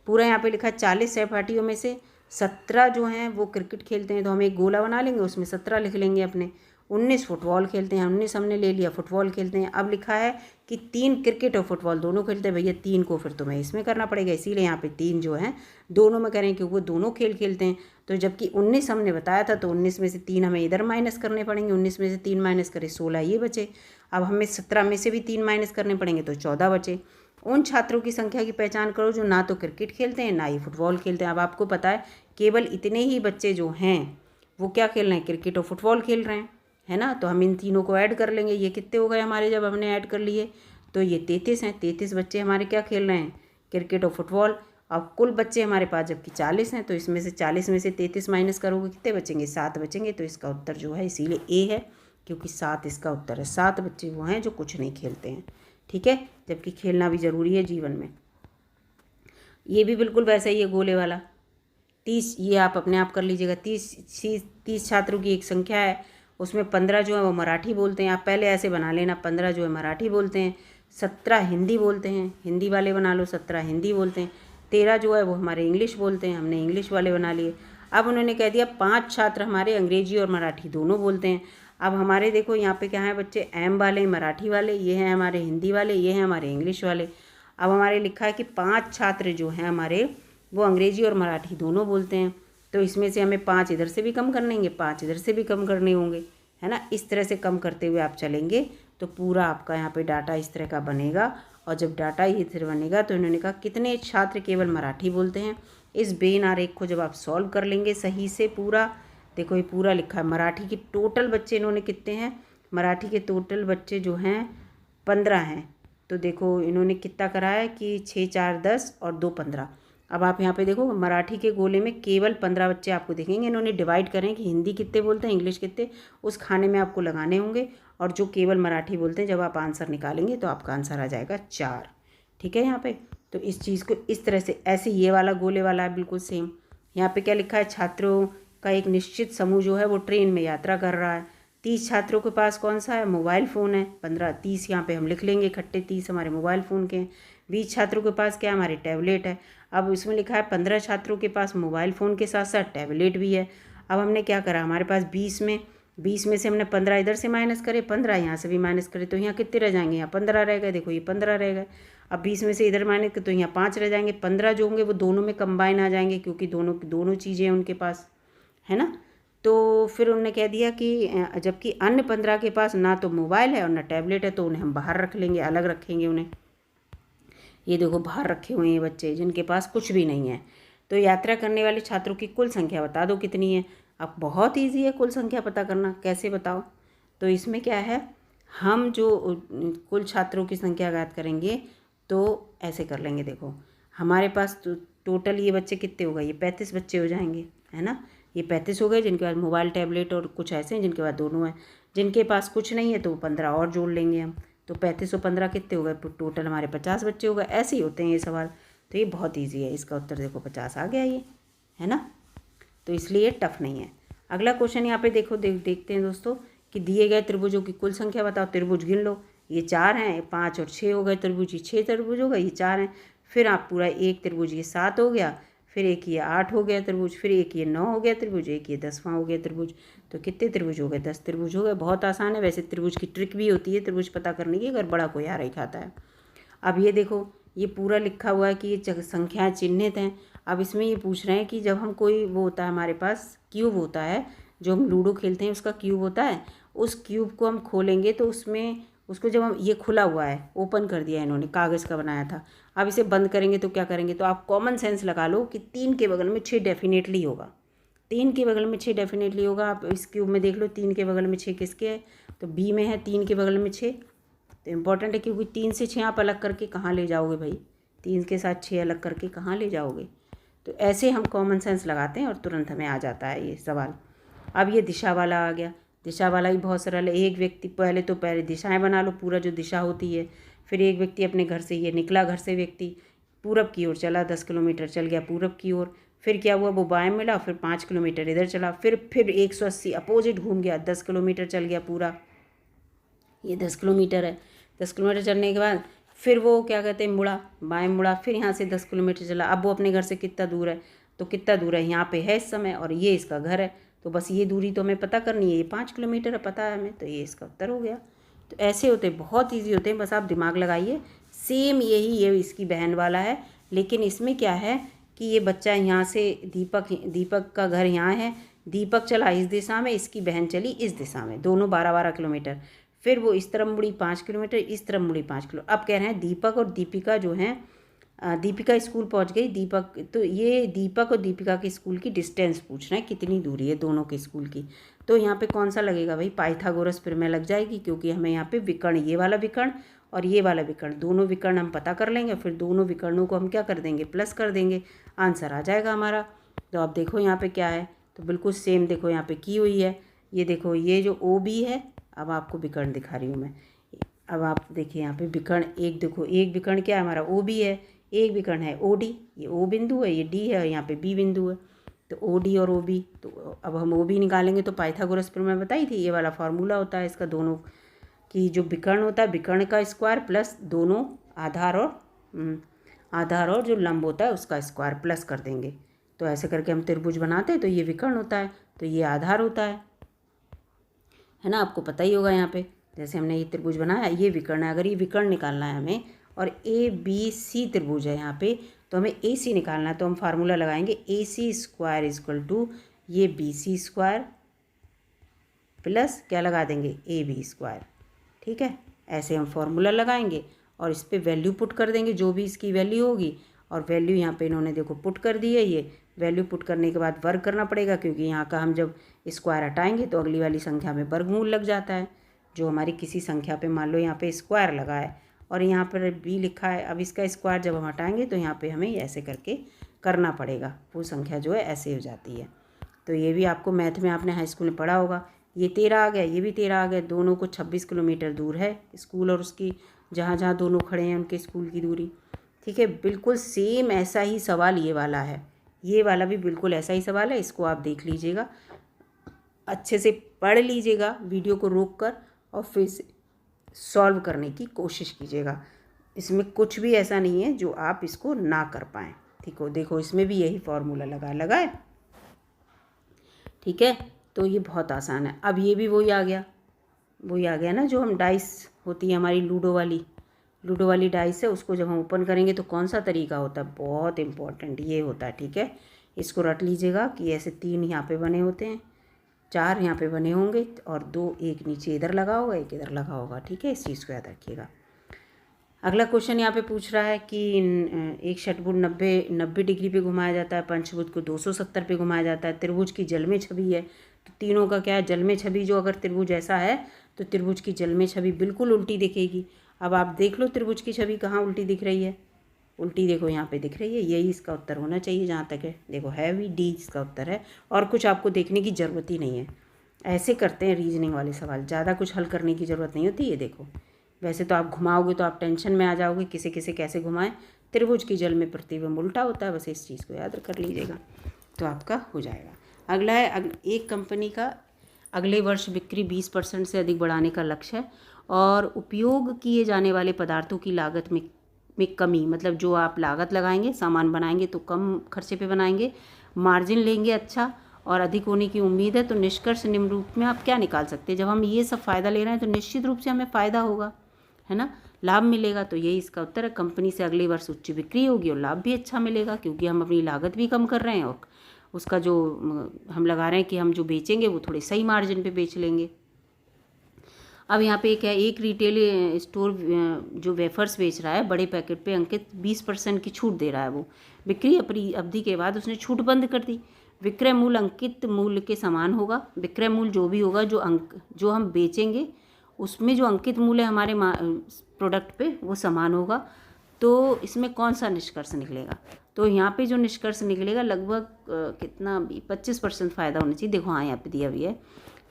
पूरा यहाँ पे लिखा है 40 सहपाठियों में से 17 जो हैं वो क्रिकेट खेलते हैं, तो हम एक गोला बना लेंगे, उसमें 17 लिख लेंगे अपने। 19 फुटबॉल खेलते हैं, 19 हमने ले लिया, फुटबॉल खेलते हैं। अब लिखा है कि 3 क्रिकेट और फुटबॉल दोनों खेलते हैं भैया, 3 को फिर तुम्हें इसमें करना पड़ेगा, इसीलिए यहाँ पे 3 जो हैं दोनों में करें क्योंकि वो दोनों खेल खेलते हैं। तो जबकि 19 हमने बताया था, तो 19 में से 3 हमें इधर माइनस करने पड़ेंगे, 19 में से 3 माइनस करें 16 ये बचे। अब हमें 17 में से भी 3 माइनस करने पड़ेंगे तो 14 बचे। उन छात्रों की संख्या की पहचान करो जो ना तो क्रिकेट खेलते हैं ना ही फुटबॉल खेलते हैं। अब आपको पता है केवल इतने ही बच्चे जो हैं वो क्या खेल रहे हैं, क्रिकेट और फुटबॉल खेल रहे हैं, है ना। तो हम इन तीनों को ऐड कर लेंगे, ये कितने हो गए हमारे जब हमने ऐड कर लिए, तो ये 33 हैं। 33 बच्चे हमारे क्या खेल रहे हैं, क्रिकेट और फुटबॉल। अब कुल बच्चे हमारे पास जबकि 40 हैं, तो इसमें से 40 में से 33 माइनस करोगे कितने बचेंगे, 7 बचेंगे। तो इसका उत्तर जो है इसीलिए ए है, क्योंकि 7 इसका उत्तर है। 7 बच्चे वो हैं जो कुछ नहीं खेलते हैं, ठीक है, जबकि खेलना भी ज़रूरी है जीवन में। ये भी बिल्कुल वैसा ही है गोले वाला। 30 ये आप अपने आप कर लीजिएगा। 30 छात्रों की एक संख्या है, उसमें 15 जो है वो मराठी बोलते हैं। आप पहले ऐसे बना लेना, 15 जो है मराठी बोलते हैं, 17 हिंदी बोलते हैं, हिंदी वाले बना लो, 17 हिंदी बोलते हैं, 13 जो है वो हमारे इंग्लिश बोलते हैं, हमने इंग्लिश वाले बना लिए। अब उन्होंने कह दिया 5 छात्र हमारे अंग्रेजी और मराठी दोनों बोलते हैं। अब हमारे देखो यहाँ पे क्या है बच्चे, एम वाले मराठी वाले, ये हैं हमारे हिंदी वाले, ये हैं हमारे इंग्लिश वाले। अब हमारे लिखा है कि 5 छात्र जो हैं हमारे वो अंग्रेजी और मराठी दोनों बोलते हैं। तो इसमें से हमें 5 इधर से भी कम करनेंगे, 5 इधर से भी कम करने होंगे, है ना। इस तरह से कम करते हुए आप चलेंगे तो पूरा आपका यहाँ पे डाटा इस तरह का बनेगा। और जब डाटा इस तरह बनेगा तो इन्होंने कहा कितने छात्र केवल मराठी बोलते हैं। इस बेन आरेख को जब आप सॉल्व कर लेंगे सही से, पूरा देखो ये पूरा लिखा है। मराठी के टोटल बच्चे इन्होंने कितने हैं, मराठी के टोटल बच्चे जो हैं 15 हैं। तो देखो इन्होंने कितना करा है कि 6 4 10 और 2 15। अब आप यहाँ पे देखो मराठी के गोले में केवल 15 बच्चे आपको दिखेंगे। इन्होंने डिवाइड करें कि हिंदी कितने बोलते हैं, इंग्लिश कितने, उस खाने में आपको लगाने होंगे। और जो केवल मराठी बोलते हैं जब आप आंसर निकालेंगे तो आपका आंसर आ जाएगा 4, ठीक है। यहाँ पे तो इस चीज़ को इस तरह से, ऐसे ये वाला गोले वाला है बिल्कुल सेम। यहाँ पे क्या लिखा है, छात्रों का एक निश्चित समूह जो है वो ट्रेन में यात्रा कर रहा है। 30 छात्रों के पास कौन सा है, मोबाइल फ़ोन है। 30 यहाँ पे हम लिख लेंगे इकट्ठे, 30 हमारे मोबाइल फ़ोन के हैं। 20 छात्रों के पास क्या, हमारे टैबलेट है। अब इसमें लिखा है 15 छात्रों के पास मोबाइल फ़ोन के साथ साथ टैबलेट भी है। अब हमने क्या करा, हमारे पास 20 में से हमने 15 इधर से माइनस करे, 15 यहाँ से भी माइनस करे, तो यहाँ कितने रह जाएंगे, यहाँ 15 रह गए। देखो ये 15 रह गए। अब 20 में से इधर माइनस करे तो यहाँ 5 रह जाएंगे। 15 जो होंगे वो दोनों में कंबाइन आ जाएंगे क्योंकि दोनों चीज़ें हैं उनके पास, है ना। तो फिर उन्होंने कह दिया कि जबकि अन्य 15 के पास ना तो मोबाइल है और ना टैबलेट है, तो उन्हें हम बाहर रख लेंगे, अलग रखेंगे उन्हें। ये देखो बाहर रखे हुए हैं बच्चे जिनके पास कुछ भी नहीं है। तो यात्रा करने वाले छात्रों की कुल संख्या बता दो कितनी है। अब बहुत इजी है कुल संख्या पता करना, कैसे बताओ। तो इसमें क्या है, हम जो कुल छात्रों की संख्या ज्ञात करेंगे तो ऐसे कर लेंगे। देखो हमारे पास तो टोटल ये बच्चे कितने हो गए, ये 35 बच्चे हो जाएंगे, है ना। ये 35 हो गए जिनके पास मोबाइल टैबलेट और कुछ ऐसे हैं जिनके पास दोनों हैं। जिनके पास कुछ नहीं है तो 15 और जोड़ लेंगे हम, तो 35 और 15 कितने हो गए, टोटल हमारे 50 बच्चे हो गए। ऐसे ही होते हैं ये सवाल। तो ये बहुत ईजी है, इसका उत्तर देखो 50 आ गया ये, है ना। तो इसलिए टफ नहीं है। अगला क्वेश्चन यहाँ पे देखो देखते हैं दोस्तों कि दिए गए त्रिभुजों की कुल संख्या बताओ। त्रिभुज गिन लो, ये 4 हैं, 5 और 6 हो गए त्रिभुज, ये 6 त्रिभुज हो गए, ये 4 हैं। फिर आप पूरा एक त्रिभुज, ये 7 हो गया, फिर एक ये 8 हो गया त्रिभुज, फिर एक ये 9 हो गया त्रिभुज, एक ये 10वां हो गया त्रिभुज। तो कितने त्रिभुज हो गए, 10 त्रिभुज हो गए। बहुत आसान है, वैसे त्रिभुज की ट्रिक भी होती है त्रिभुज पता करने की, अगर बड़ा कोई आ रही खाता है। अब ये देखो ये पूरा लिखा हुआ है कि ये संख्याएँ चिन्हित हैं। अब इसमें ये पूछ रहे हैं कि जब हम कोई वो होता है हमारे पास क्यूब होता है, जो हम लूडो खेलते हैं उसका क्यूब होता है, उस क्यूब को हम खोलेंगे तो उसमें उसको जब हम, ये खुला हुआ है, ओपन कर दिया इन्होंने, कागज़ का बनाया था। अब इसे बंद करेंगे तो क्या करेंगे, तो आप कॉमन सेंस लगा लो कि 3 के बगल में 6 डेफिनेटली होगा। 3 के बगल में 6 डेफिनेटली होगा। आप इस क्यूब में देख लो 3 के बगल में 6 किसके है, तो बी में है 3 के बगल में 6। तो इम्पॉर्टेंट है क्योंकि 3 से 6 आप अलग करके कहाँ ले जाओगे भाई, 3 के साथ 6 अलग करके कहाँ ले जाओगे। तो ऐसे हम कॉमन सेंस लगाते हैं और तुरंत हमें आ जाता है ये सवाल। अब ये दिशा वाला आ गया, दिशा वाला भी बहुत सरल है। एक व्यक्ति पहले दिशाएं बना लो, पूरा जो दिशा होती है। फिर एक व्यक्ति अपने घर से, ये निकला घर से व्यक्ति, पूरब की ओर चला, 10 किलोमीटर चल गया पूरब की ओर। फिर क्या हुआ, वो बाएं मिला, फिर 5 किलोमीटर इधर चला, फिर 180 अपोजिट घूम गया, 10 किलोमीटर चल गया पूरा। ये 10 किलोमीटर है। 10 किलोमीटर चलने के बाद फिर वो क्या कहते हैं, मुड़ा, बाएं मुड़ा, फिर यहाँ से 10 किलोमीटर चला। अब वो अपने घर से कितना दूर है, तो कितना दूर है यहाँ पे है इस समय, और ये इसका घर है। तो बस ये दूरी तो हमें पता करनी है, ये 5 किलोमीटर है, पता है हमें, तो ये इसका उत्तर हो गया। तो ऐसे होते हैं, बहुत ईजी होते हैं, बस आप दिमाग लगाइए। सेम यही ये इसकी बहन वाला है, लेकिन इसमें क्या है कि ये बच्चा यहाँ से दीपक का घर यहाँ है, दीपक चला इस दिशा में, इसकी बहन चली इस दिशा में, दोनों 12-12 किलोमीटर। फिर वो इस तरफ मुड़ी 5 किलोमीटर, इस तरफ मुड़ी 5 किलो। अब कह रहे हैं दीपक और दीपिका जो हैं, दीपिका स्कूल पहुंच गई, दीपक, तो ये दीपक और दीपिका के स्कूल की डिस्टेंस पूछ रहे हैं, कितनी दूरी है दोनों के स्कूल की। तो यहाँ पे कौन सा लगेगा भाई, पाइथागोरस प्रमेय लग जाएगी, क्योंकि हमें यहाँ पे विकर्ण, ये वाला विकर्ण और ये वाला विकर्ण, दोनों विकर्ण हम पता कर लेंगे, फिर दोनों विकर्णों को हम क्या कर देंगे, प्लस कर देंगे, आंसर आ जाएगा हमारा। तो आप देखो यहाँ पे क्या है, तो बिल्कुल सेम देखो यहाँ पे की हुई है। ये देखो ये जो ओ बी है, अब आपको विकर्ण दिखा रही हूँ मैं। अब आप देखिए यहाँ पे विकर्ण एक, देखो एक विकर्ण क्या है हमारा, ओ बी है, एक विकर्ण है ओ डी, ये ओ बिंदु है, ये डी है, यहाँ पे बी बिंदु है, तो ओ डी और ओ बी। तो अब हम ओ बी निकालेंगे तो पाइथागोरस प्रमेय बताई थी, ये वाला फार्मूला होता है इसका, दोनों की जो विकर्ण होता है, विकर्ण का स्क्वायर प्लस दोनों आधार और जो लंब होता है उसका स्क्वायर प्लस कर देंगे। तो ऐसे करके हम त्रिभुज बनाते हैं, तो ये विकर्ण होता है, तो ये आधार होता है ना, आपको पता ही होगा। यहाँ पे जैसे हमने ये त्रिभुज बनाया, ये विकर्ण है, अगर ये विकर्ण निकालना है हमें, और ए बी सी त्रिभुज है यहाँ पे, तो हमें ए सी निकालना है, तो हम फार्मूला लगाएंगे ए सी स्क्वायर इजक्वल टू ये बी सी स्क्वायर प्लस क्या लगा देंगे, ए बी स्क्वायर। ठीक है, ऐसे हम फार्मूला लगाएंगे और इस पर वैल्यू पुट कर देंगे, जो भी इसकी वैल्यू होगी, और वैल्यू यहाँ पे इन्होंने देखो पुट कर दी है। ये वैल्यू पुट करने के बाद वर्ग करना पड़ेगा, क्योंकि यहाँ का हम जब स्क्वायर हटाएंगे तो अगली वाली संख्या में वर्गमूल लग जाता है, जो हमारी किसी संख्या पे मान लो यहाँ पे स्क्वायर लगा है और यहाँ पर बी लिखा है। अब इसका स्क्वायर जब हम हटाएंगे तो यहाँ पे हमें ऐसे करके करना पड़ेगा, वो संख्या जो है ऐसे हो जाती है। तो ये भी आपको मैथ में आपने हाई स्कूल में पढ़ा होगा। ये 13 आ गया, ये भी 13 आ गया, दोनों को 26 किलोमीटर दूर है स्कूल और उसकी, जहाँ जहाँ दोनों खड़े हैं उनके स्कूल की दूरी। ठीक है, बिल्कुल सेम ऐसा ही सवाल ये वाला है, ये वाला भी बिल्कुल ऐसा ही सवाल है। इसको आप देख लीजिएगा, अच्छे से पढ़ लीजिएगा वीडियो को रोक कर, और फिर से सॉल्व करने की कोशिश कीजिएगा। इसमें कुछ भी ऐसा नहीं है जो आप इसको ना कर पाएँ। ठीक हो, देखो इसमें भी यही फॉर्मूला लगाए। ठीक है, तो ये बहुत आसान है। अब ये भी वही आ गया ना, जो हम डाइस होती है हमारी लूडो वाली डाइस है, उसको जब हम ओपन करेंगे तो कौन सा तरीका होता है, बहुत इंपॉर्टेंट ये होता है। ठीक है, इसको रट लीजिएगा कि ऐसे 3 यहाँ पे बने होते हैं, 4 यहाँ पे बने होंगे, और 2 एक नीचे इधर लगा होगा, एक इधर लगा होगा। ठीक है, इस चीज़ को याद रखिएगा। अगला क्वेश्चन यहाँ पे पूछ रहा है कि एक षटभुज 90 डिग्री पे घुमाया जाता है, पंचभुज को 270 पे घुमाया जाता है, त्रिभुज की जलमें छवि है। तो तीनों का क्या है, जलमें छवि, जो अगर त्रिभुज ऐसा है तो त्रिभुज की जलमें छवि बिल्कुल उल्टी दिखेगी। अब आप देख लो त्रिभुज की छवि कहाँ उल्टी दिख रही है, उल्टी देखो यहाँ पे दिख रही है, यही इसका उत्तर होना चाहिए जहाँ तक है। देखो है भी डी इसका उत्तर है, और कुछ आपको देखने की ज़रूरत ही नहीं है। ऐसे करते हैं रीजनिंग वाले सवाल, ज़्यादा कुछ हल करने की ज़रूरत नहीं होती। ये देखो, वैसे तो आप घुमाओगे तो आप टेंशन में आ जाओगे, किसे किसे कैसे घुमाएं। त्रिभुज की जल में प्रतिबिंब उल्टा होता है, बस इस चीज़ को याद कर लीजिएगा तो आपका हो जाएगा। अगला है, एक कंपनी का अगले वर्ष बिक्री 20% से अधिक बढ़ाने का लक्ष्य है, और उपयोग किए जाने वाले पदार्थों की लागत में कमी, मतलब जो आप लागत लगाएंगे, सामान बनाएंगे तो कम खर्चे पे बनाएंगे, मार्जिन लेंगे अच्छा, और अधिक होने की उम्मीद है। तो निष्कर्ष निम्न रूप में आप क्या निकाल सकते हैं, जब हम ये सब फ़ायदा ले रहे हैं तो निश्चित रूप से हमें फ़ायदा होगा, है ना, लाभ मिलेगा। तो यही इसका उत्तर है, कंपनी से अगले वर्ष उच्च बिक्री होगी और लाभ भी अच्छा मिलेगा, क्योंकि हम अपनी लागत भी कम कर रहे हैं, और उसका जो हम लगा रहे हैं कि हम जो बेचेंगे वो थोड़े सही मार्जिन पे बेच लेंगे। अब यहाँ पे क्या है, एक रिटेल स्टोर जो वेफर्स बेच रहा है, बड़े पैकेट पे अंकित 20% की छूट दे रहा है। वो बिक्री अवधि के बाद उसने छूट बंद कर दी। विक्रय मूल्य अंकित मूल्य के समान होगा। विक्रय मूल्य जो भी होगा, जो हम बेचेंगे उसमें जो अंकित मूल्य हमारे प्रोडक्ट पे वो समान होगा। तो इसमें कौन सा निष्कर्ष निकलेगा, तो यहाँ पे जो निष्कर्ष निकलेगा लगभग कितना 25% फ़ायदा होना चाहिए। देखो हाँ, यहाँ पे दिया भी है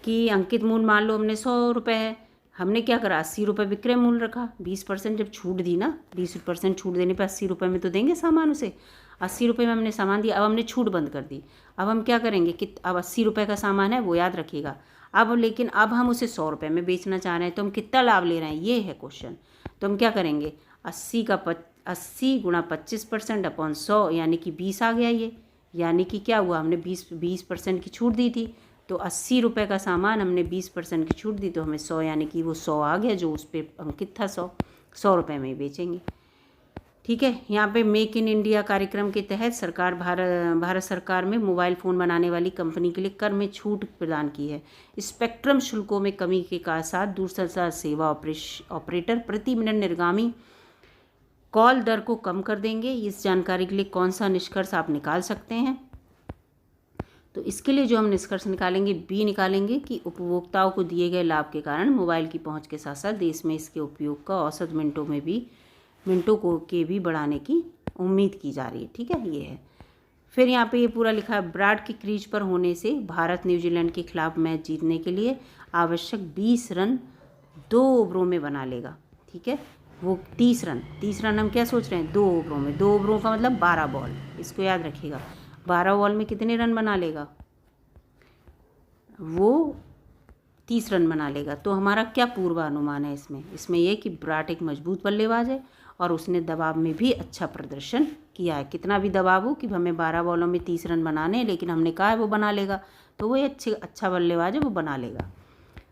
कि अंकित मूल्य मान लो हमने 100 रुपये है, हमने क्या करा 80 रुपये विक्रय मूल्य रखा। 20% जब छूट दी ना, 20% छूट देने पर 80 रुपये में तो देंगे सामान उसे, 80 रुपये में हमने सामान दिया। अब हमने छूट बंद कर दी, अब हम क्या करेंगे कि अब 80 रुपये का सामान है वो याद रखिएगा। लेकिन अब हम उसे 100 रुपये में बेचना चाह रहे हैं, तो हम कितना लाभ ले रहे हैं, ये है क्वेश्चन। तो हम क्या करेंगे, 80 गुणा 25% अपॉन 100, यानी कि 20 आ गया ये, यानी कि क्या हुआ, हमने 20% की छूट दी थी, तो 80 रुपये का सामान हमने 20% की छूट दी तो हमें 100 यानी कि वो 100 आ गया, जो उस पर अंकित था 100 रुपये में ही बेचेंगे। ठीक है। यहाँ पे मेक इन इंडिया कार्यक्रम के तहत सरकार भारत सरकार में मोबाइल फ़ोन बनाने वाली कंपनी के लिए कर में छूट प्रदान की है। स्पेक्ट्रम शुल्कों में कमी के साथ दूरसंचार सेवा ऑपरेटर प्रति मिनट निर्गामी कॉल दर को कम कर देंगे। इस जानकारी के लिए कौन सा निष्कर्ष आप निकाल सकते हैं? तो इसके लिए जो हम निष्कर्ष निकालेंगे, बी निकालेंगे कि उपभोक्ताओं को दिए गए लाभ के कारण मोबाइल की पहुंच के साथ साथ देश में इसके उपयोग का औसत मिनटों को के भी बढ़ाने की उम्मीद की जा रही है। ठीक है, ये है। फिर यहाँ पे ये पूरा लिखा है, ब्राड की क्रीज पर होने से भारत न्यूजीलैंड के खिलाफ मैच जीतने के लिए आवश्यक 20 रन 2 ओवरों में बना लेगा। ठीक है, वो 30 रन हम क्या सोच रहे हैं, 2 ओवरों में। 2 ओवरों का मतलब 12 बॉल, इसको याद रखिएगा। 12 बॉल में कितने रन बना लेगा? वो 30 रन बना लेगा। तो हमारा क्या पूर्वानुमान है इसमें ये कि ब्राट एक मजबूत बल्लेबाज है और उसने दबाव में भी अच्छा प्रदर्शन किया है। कितना भी दबाव हो कि हमें 12 बॉलों में 30 रन बनाने हैं, लेकिन हमने कहा है वो बना लेगा, तो वो अच्छा बल्लेबाज है, वो बना लेगा,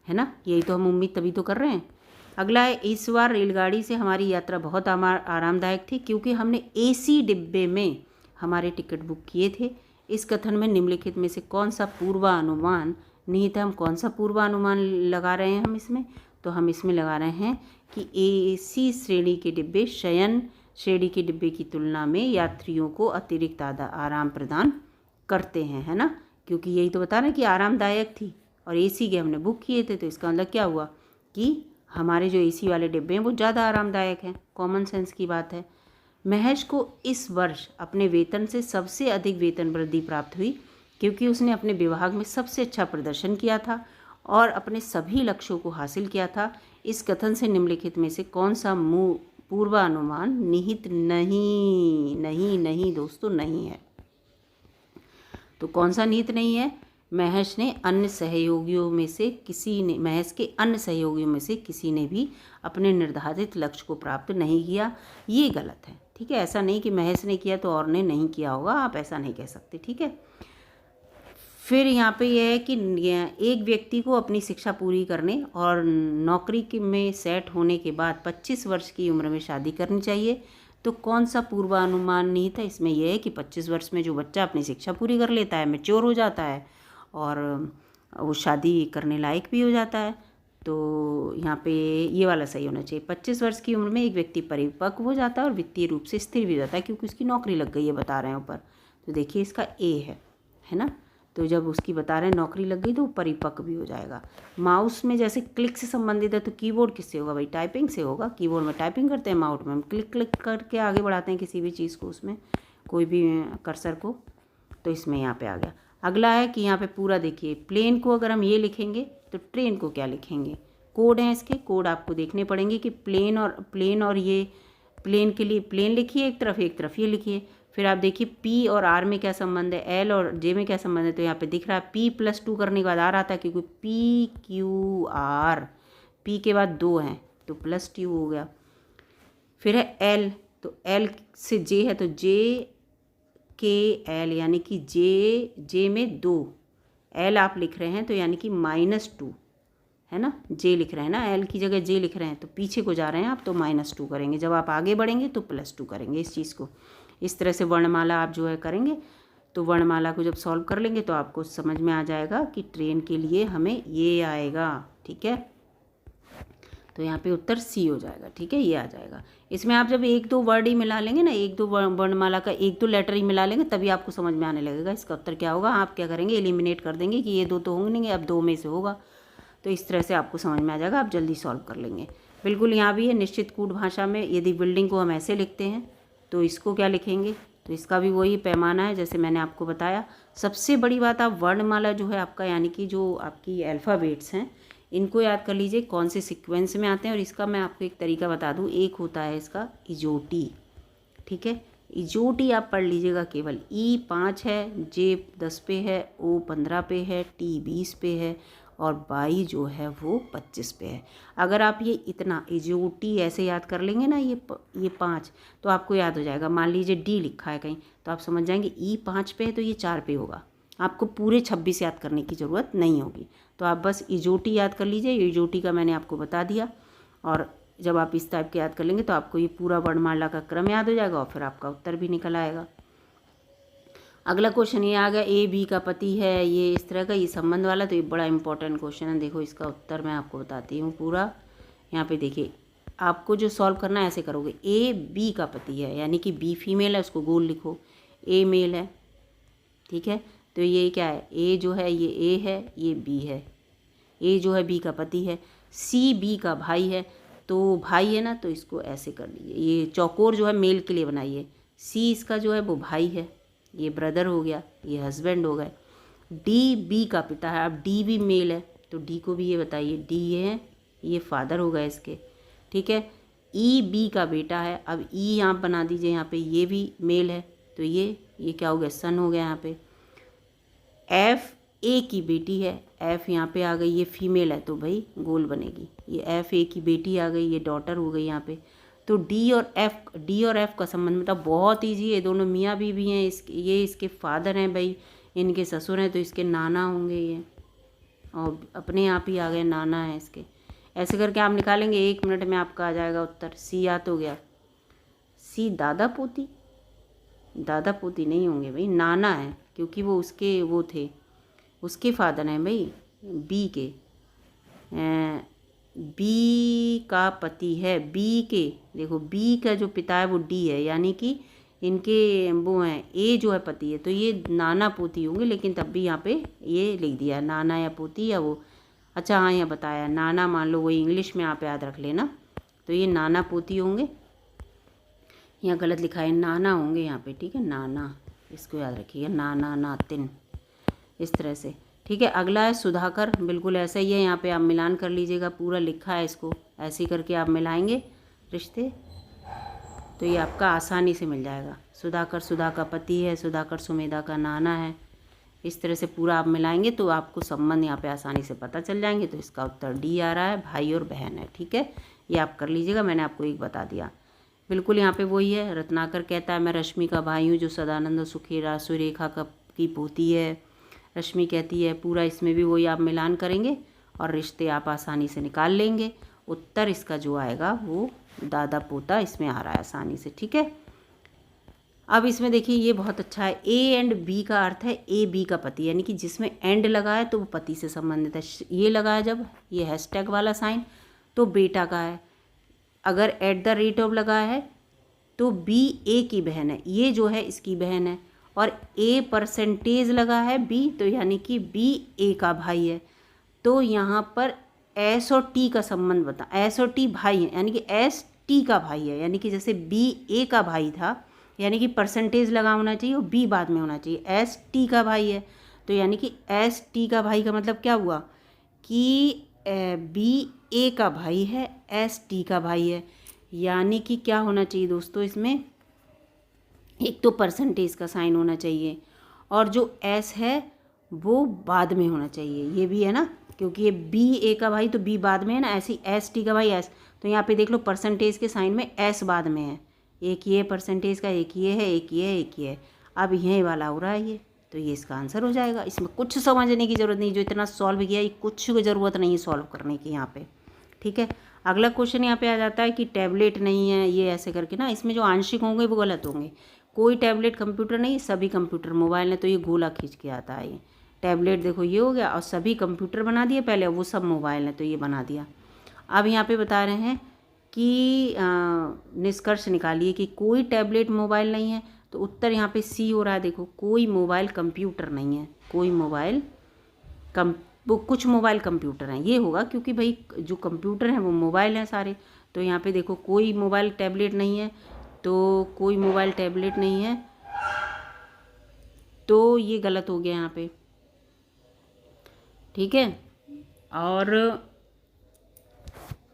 है ना। यही तो हम उम्मीद तभी तो कर रहे हैं। अगला है, इस बार रेलगाड़ी से हमारी यात्रा बहुत आरामदायक थी क्योंकि हमने AC डिब्बे में हमारे टिकट बुक किए थे। इस कथन में निम्नलिखित में से कौन सा पूर्वानुमान निहित है? हम कौन सा पूर्वानुमान लगा रहे हैं हम इसमें? तो हम इसमें लगा रहे हैं कि AC श्रेणी के डिब्बे शयन श्रेणी के डिब्बे की तुलना में यात्रियों को अतिरिक्त आराम प्रदान करते हैं, है ना। क्योंकि यही तो बता रहे हैं कि आरामदायक थी और AC के हमने बुक किए थे, तो इसका मतलब क्या हुआ कि हमारे जो AC वाले डिब्बे हैं वो ज़्यादा आरामदायक हैं। कॉमन सेंस की बात है। महेश को इस वर्ष अपने वेतन से सबसे अधिक वेतन वृद्धि प्राप्त हुई क्योंकि उसने अपने विभाग में सबसे अच्छा प्रदर्शन किया था और अपने सभी लक्ष्यों को हासिल किया था। इस कथन से निम्नलिखित में से कौन सा पूर्वानुमान निहित नहीं दोस्तों, नहीं है। तो कौन सा निहित नहीं है? महेश के अन्य सहयोगियों में से किसी ने भी अपने निर्धारित लक्ष्य को प्राप्त नहीं किया। ये गलत है। ठीक है, ऐसा नहीं कि महेश ने किया तो और ने नहीं किया होगा, आप ऐसा नहीं कह सकते। ठीक है। फिर यहाँ पे यह है कि एक व्यक्ति को अपनी शिक्षा पूरी करने और नौकरी में सेट होने के बाद 25 वर्ष की उम्र में शादी करनी चाहिए। तो कौन सा पूर्वानुमान निहित है? इसमें यह है कि 25 वर्ष में जो बच्चा अपनी शिक्षा पूरी कर लेता है, मैच्योर हो जाता है और वो शादी करने लायक भी हो जाता है, तो यहाँ पे ये वाला सही होना चाहिए। 25 वर्ष की उम्र में एक व्यक्ति परिपक्व हो जाता है और वित्तीय रूप से स्थिर भी हो जाता है क्योंकि उसकी नौकरी लग गई है, बता रहे हैं ऊपर। तो देखिए इसका A है ना। तो जब उसकी बता रहे हैं नौकरी लग गई तो वो परिपक्व भी हो जाएगा। माउस में जैसे क्लिक से संबंधित है तो कीबोर्ड किससे होगा भाई? टाइपिंग से होगा। कीबोर्ड में टाइपिंग करते हैं, माउस में हम क्लिक करके आगे बढ़ाते हैं किसी भी चीज़ को, उसमें कोई भी कर्सर को। तो इसमें यहाँ पे आ गया। अगला है कि यहाँ पे पूरा देखिए, प्लेन को अगर हम ये लिखेंगे तो ट्रेन को क्या लिखेंगे? कोड हैं इसके, कोड आपको देखने पड़ेंगे कि प्लेन और ये प्लेन के लिए प्लेन लिखिए एक तरफ ये लिखिए। फिर आप देखिए P और R में क्या संबंध है, L और J में क्या संबंध है। तो यहाँ पे दिख रहा है P+2 करने के बाद R आता है क्योंकि PQR, P के बाद 2 हैं तो +2 हो गया। फिर है L, तो L से J है तो JKL यानी कि J में 2, L आप लिख रहे हैं तो यानी कि -2 है ना। J लिख रहे हैं ना, L की जगह J लिख रहे हैं, तो पीछे को जा रहे हैं आप तो -2 करेंगे। जब आप आगे बढ़ेंगे तो +2 करेंगे। इस चीज़ को इस तरह से वर्णमाला आप जो है करेंगे, तो वर्णमाला को जब सॉल्व कर लेंगे तो आपको समझ में आ जाएगा कि ट्रेन के लिए हमें ये आएगा। ठीक है, तो यहाँ पे उत्तर C हो जाएगा। ठीक है, ये आ जाएगा। इसमें आप जब 1-2 वर्ड ही मिला लेंगे ना, 1-2 वर्णमाला का 1-2 लेटर ही मिला लेंगे, तभी आपको समझ में आने लगेगा इसका उत्तर क्या होगा। आप क्या करेंगे, एलिमिनेट कर देंगे कि ये 2 तो होंगे नहीं, अब 2 में से होगा। तो इस तरह से आपको समझ में आ जाएगा, आप जल्दी सॉल्व कर लेंगे। बिल्कुल यहाँ भी है, निश्चित कूट भाषा में यदि बिल्डिंग को हम ऐसे लिखते हैं तो इसको क्या लिखेंगे? तो इसका भी वही पैमाना है जैसे मैंने आपको बताया। सबसे बड़ी बात, आप वर्णमाला जो है आपका, यानी कि जो आपकी अल्फ़ाबेट्स हैं, इनको याद कर लीजिए कौन से सीक्वेंस में आते हैं। और इसका मैं आपको एक तरीका बता दूं, एक होता है इसका इजोटी। ठीक है, इजोटी आप पढ़ लीजिएगा। केवल E 5 है, J 10 पे है, O 15 पे है, T 20 पे है और 22 जो है वो 25 पे है। अगर आप ये इतना इजोटी ऐसे याद कर लेंगे ना, ये 5, तो आपको याद हो जाएगा। मान लीजिए D लिखा है कहीं तो आप समझ जाएंगे E 5 पे है तो ये 4 पे होगा, आपको पूरे 26 याद करने की ज़रूरत नहीं होगी। तो आप बस इजोटी याद कर लीजिए, इजोटी का मैंने आपको बता दिया। और जब आप इस टाइप के याद कर लेंगे तो आपको ये पूरा वर्णमाला का क्रम याद हो जाएगा और फिर आपका उत्तर भी निकल आएगा। अगला क्वेश्चन ये आ गया, ए बी का पति है, ये इस तरह का, ये संबंध वाला। तो ये बड़ा इंपॉर्टेंट क्वेश्चन है। देखो इसका उत्तर मैं आपको बताती हूँ पूरा। यहाँ पे देखिए, आपको जो सॉल्व करना है ऐसे करोगे, ए बी का पति है यानी कि बी फीमेल है, उसको गोल लिखो, ए मेल है, ठीक है। तो ये क्या है, ए जो है ये ए है, ये बी है, ए जो है बी का पति है, सी बी का भाई है। तो भाई है ना, तो इसको ऐसे कर लीजिए, ये चौकोर जो है मेल के लिए बनाइए, सी इसका जो है वो भाई है, ये ब्रदर हो गया, ये हस्बैंड हो गए। डी बी का पिता है, अब डी भी मेल है तो डी को भी ये बताइए, डी ये है, ये फादर हो गए इसके, ठीक है। ई बी का बेटा है, अब ई यहाँ बना दीजिए, यहाँ पे ये भी मेल है तो ये क्या हो गया, सन हो गया यहाँ पे। एफ ए की बेटी है, एफ यहाँ पे आ गई, ये फीमेल है तो भाई गोल बनेगी, ये एफ ए की बेटी आ गई, ये डॉटर हो गई यहाँ पे। तो डी और एफ का संबंध मतलब बहुत ईजी है, दोनों मियाँ बीवी हैं, ये इसके फादर हैं भाई, इनके ससुर हैं तो इसके नाना होंगे ये, और अपने आप ही आ गए नाना है इसके। ऐसे करके आप निकालेंगे, 1 मिनट में आपका आ जाएगा उत्तर। सी याद हो गया, सी दादा पोती, दादा पोती नहीं होंगे भाई, नाना है क्योंकि वो उसके वो थे, उसके फादर हैं भाई बी के, बी का पति है, बी के देखो बी का जो पिता है वो डी है यानी कि इनके वो हैं, ए जो है पति है तो ये नाना पोती होंगे, लेकिन तब भी यहाँ पे ये लिख दिया नाना या पोती या वो, अच्छा हाँ यहाँ बताया नाना, मान लो वही इंग्लिश में आप याद रख लेना। तो ये नाना पोती होंगे, यहाँ गलत लिखा है नाना होंगे यहाँ पे, ठीक है, नाना, इसको याद रखिएगा, नाना नातिन, इस तरह से, ठीक है। अगला है सुधाकर, बिल्कुल ऐसा ही है, यहाँ पे आप मिलान कर लीजिएगा, पूरा लिखा है इसको, ऐसे करके आप मिलाएंगे रिश्ते तो ये आपका आसानी से मिल जाएगा। सुधाकर सुधा का पति है, सुधाकर सुमेधा का नाना है, इस तरह से पूरा आप मिलाएंगे तो आपको संबंध यहाँ पे आसानी से पता चल जाएंगे। तो इसका उत्तर डी आ रहा है, भाई और बहन है, ठीक है, ये आप कर लीजिएगा, मैंने आपको एक बता दिया। बिल्कुल यहाँ पे वही है, रत्नाकर कहता है मैं रश्मि का भाई हूँ जो सदानंद सुखेरा सुरेखा की पोती है। रश्मि कहती है, पूरा इसमें भी वही आप मिलान करेंगे और रिश्ते आप आसानी से निकाल लेंगे। उत्तर इसका जो आएगा वो दादा पोता इसमें आ रहा है आसानी से, ठीक है। अब इसमें देखिए ये बहुत अच्छा है, ए एंड बी का अर्थ है ए बी का पति, यानी कि जिसमें एंड लगा है तो वो पति से संबंधित है। ये लगा है जब ये हैशटैग वाला साइन तो बेटा का है, अगर @ लगा है तो बी ए की बहन है, ये जो है इसकी बहन है, और A% लगा है बी तो यानी कि बी ए का भाई है। तो यहाँ पर एस और टी का संबंध बता, एस और टी भाई है यानी कि एस टी का भाई है, यानी कि जैसे बी ए का भाई था यानी कि % लगा होना चाहिए और बी बाद में होना चाहिए, एस टी का भाई है तो यानी कि एस टी का भाई का मतलब क्या हुआ कि बी ए का भाई है, एस टी का भाई है, यानी कि क्या होना चाहिए दोस्तों, इसमें एक तो % का साइन होना चाहिए और जो एस है वो बाद में होना चाहिए, ये भी है ना, क्योंकि ये बी ए का भाई तो बी बाद में है ना, ऐसी एस टी का भाई एस, तो यहाँ पे देख लो % के साइन में एस बाद में है, एक ये % का, एक ये है, एक ये है, एक ये है, अब यही वाला हो रहा है ये, तो ये इसका आंसर हो जाएगा। इसमें कुछ समझने की ज़रूरत नहीं, जो इतना सॉल्व किया ये कुछ ज़रूरत नहीं है सॉल्व करने की यहाँ पे, ठीक है। अगला क्वेश्चन यहाँ पे आ जाता है कि टैबलेट नहीं है, ये ऐसे करके ना, इसमें जो आंशिक होंगे वो गलत होंगे, कोई टैबलेट कंप्यूटर नहीं, सभी कंप्यूटर मोबाइल है, तो ये गोला खींच के आता है, ये टैबलेट देखो ये हो गया, और सभी कंप्यूटर बना दिए पहले, वो सब मोबाइल है तो ये बना दिया। अब यहाँ पे बता रहे हैं कि निष्कर्ष निकालिए कि कोई टैबलेट मोबाइल नहीं है, तो उत्तर यहाँ पे सी हो रहा है, देखो कोई मोबाइल कंप्यूटर नहीं है, कोई मोबाइल वो कुछ मोबाइल कंप्यूटर हैं, ये होगा क्योंकि भाई जो कंप्यूटर हैं वो मोबाइल हैं सारे, तो यहाँ पे देखो कोई मोबाइल टैबलेट नहीं है, तो कोई मोबाइल टैबलेट नहीं है तो ये गलत हो गया यहाँ पे, ठीक है। और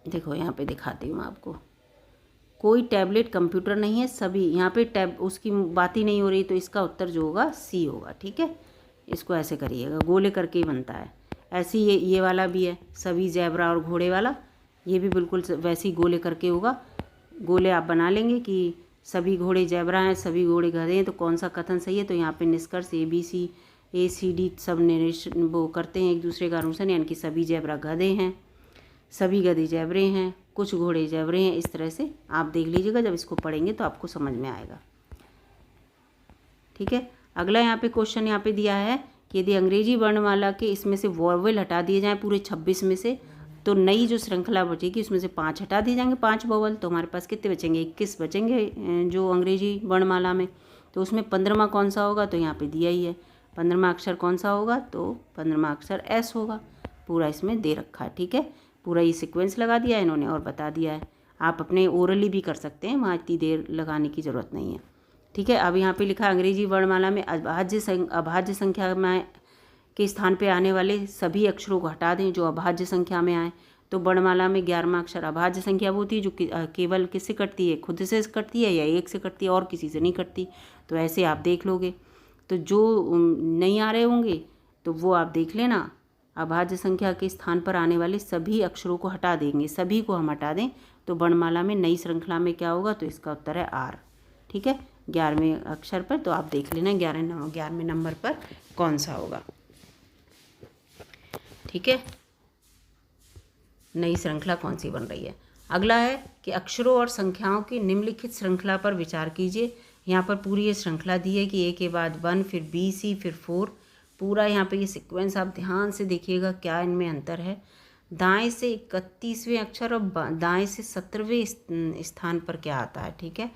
देखो यहाँ पे दिखाती हूँ आपको, कोई टैबलेट कंप्यूटर नहीं है, सभी यहाँ पे टैब उसकी बात ही नहीं हो रही, तो इसका उत्तर जो होगा सी होगा, ठीक है। इसको ऐसे करिएगा, गोले करके ही बनता है, ऐसे ही ये वाला भी है, सभी ज़ेब्रा और घोड़े वाला, ये भी बिल्कुल वैसे ही गोले करके होगा। गोले आप बना लेंगे कि सभी घोड़े ज़ेब्रा हैं, सभी घोड़े गधे हैं, तो कौन सा कथन सही है, तो यहाँ पे निष्कर्ष ABC ACD सब निरीक्षण वो करते हैं एक दूसरे का अनुसरण, यानी कि सभी ज़ेबरा गधे हैं, सभी गधे ज़ेबरे हैं, कुछ घोड़े ज़ेबरे हैं। इस तरह से आप देख लीजिएगा, जब इसको पढ़ेंगे तो आपको समझ में आएगा। ठीक है, अगला यहाँ पे क्वेश्चन यहाँ पे दिया है कि यदि अंग्रेजी वर्णमाला के इसमें से वॉवेल हटा दिए जाएँ पूरे 26 में से, तो नई जो श्रृंखला बचेगी उसमें से 5 हटा दिए जाएंगे, 5 वॉवल, तो हमारे पास कितने बचेंगे? 21 बचेंगे जो अंग्रेजी वर्णमाला में। तो उसमें 15वां कौन सा होगा? तो यहाँ पे दिया ही है 15वां अक्षर कौन सा होगा? तो 15वां अक्षर एस होगा। पूरा इसमें दे रखा है। ठीक है, पूरा ये सीक्वेंस लगा दिया है इन्होंने और बता दिया है। आप अपने ओरली भी कर सकते हैं, वहाँ इतनी देर लगाने की ज़रूरत नहीं है। ठीक है, अब यहाँ पे लिखा अंग्रेजी वर्णमाला में अभाज्य संख्या में के स्थान पे आने वाले सभी अक्षरों को हटा दें जो अभाज्य संख्या में आए। तो वर्णमाला में 11वां अक्षर अभाज्य संख्या वो होती है जो केवल किससे कटती है? खुद से कटती है या एक से कटती है और किसी से नहीं कटती। तो ऐसे आप देख लोगे। तो जो नहीं आ रहे होंगे तो वो आप देख लेना, अभाज्य संख्या के स्थान पर आने वाले सभी अक्षरों को हटा देंगे, सभी को हम हटा दें तो वर्णमाला में नई श्रृंखला में क्या होगा? तो इसका उत्तर है आर। ठीक है, 11वें अक्षर पर। तो आप देख लेना 11वें नंबर पर कौन सा होगा। ठीक है, नई श्रृंखला कौन सी बन रही है। अगला है कि अक्षरों और संख्याओं की निम्नलिखित श्रृंखला पर विचार कीजिए। यहाँ पर पूरी ये श्रृंखला दी है कि ए के बाद 1, फिर B, C, फिर 4। पूरा यहाँ पे ये सीक्वेंस आप ध्यान से देखिएगा क्या इनमें अंतर है। दाएं से 31वें अक्षर और दाएं से 17वें स्थान पर क्या आता है। ठीक है,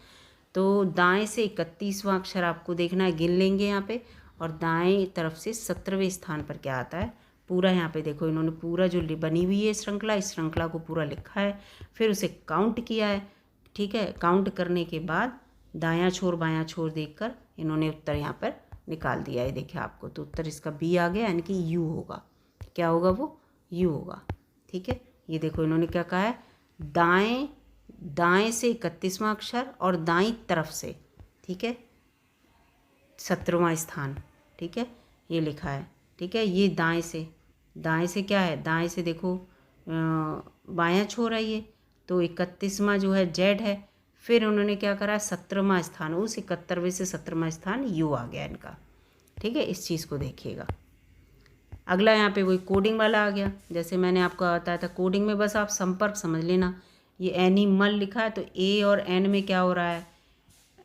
तो दाएं से 31वां अक्षर आपको देखना है, गिन लेंगे यहाँ पे, और दाएं तरफ से 17वें स्थान पर क्या आता है। पूरा यहाँ पे देखो इन्होंने पूरा जो बनी हुई है श्रृंखला, इस श्रृंखला को पूरा लिखा है, फिर उसे काउंट किया है। ठीक है, काउंट करने के बाद दायां छोर बायां छोर देखकर इन्होंने उत्तर यहाँ पर निकाल दिया है। देखिए आपको, तो उत्तर इसका बी आ गया, यानी कि यू होगा। क्या होगा वो? यू होगा। ठीक है, ये देखो इन्होंने क्या कहा है, दाएं से 31वां अक्षर और दाईं तरफ से, ठीक है, 17वां स्थान। ठीक है, ये लिखा है। ठीक है, ये दाएं से क्या है? दाएं से देखो बायां छोर है ये, तो 31वां जो है जेड है। फिर उन्होंने क्या करा? 17वां स्थान, उस 71वें से 17वां स्थान यू आ गया इनका। ठीक है, इस चीज़ को देखिएगा। अगला यहाँ पे वही कोडिंग वाला आ गया। जैसे मैंने आपको बताया था, कोडिंग में बस आप संपर्क समझ लेना। ये एनिमल लिखा है तो ए और एन में क्या हो रहा है?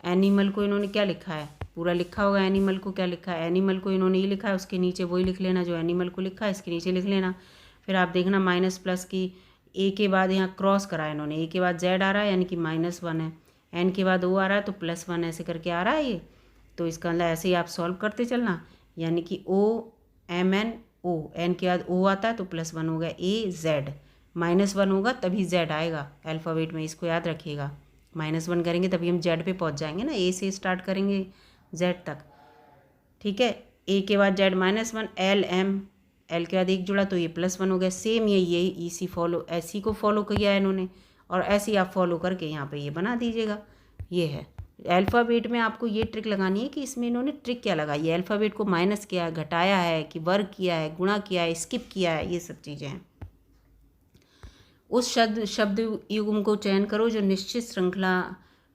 एनिमल को इन्होंने क्या लिखा है? पूरा लिखा होगा एनिमल को क्या लिखा है। एनिमल को इन्होंने ये लिखा है, उसके नीचे वही लिख लेना जो एनिमल को लिखा है, इसके नीचे लिख लेना। फिर आप देखना माइनस प्लस की ए के बाद यहाँ क्रॉस करा है इन्होंने, ए के बाद जेड आ रहा है यानी कि -1 है, एन के बाद ओ आ रहा है तो +1 ऐसे करके आ रहा है ये। तो इसका मतलब ऐसे ही आप सॉल्व करते चलना, यानी कि OMNO, एन के बाद ओ आता है तो +1 हो गया, AZ, -1 होगा तभी Z आएगा अल्फ़ाबेट में, इसको याद रखिएगा। -1 करेंगे तभी हम Z पे पहुंच जाएंगे ना, A से स्टार्ट करेंगे Z तक। ठीक है, A के बाद Z -1, LM, L के बाद एक जुड़ा तो ये +1 हो गया। सेम यही इसी ऐसी को फॉलो किया है इन्होंने, और ऐसे ही आप फॉलो करके यहाँ पे ये बना दीजिएगा। ये है अल्फ़ाबेट में आपको ये ट्रिक लगानी है कि इसमें इन्होंने ट्रिक क्या लगाई है, अल्फ़ाबेट को माइनस किया है, घटाया है, कि वर्ग किया है, गुणा किया है, स्किप किया है, ये सब चीज़ें हैं। उस शब्द युग्म को चयन करो जो निश्चित श्रृंखला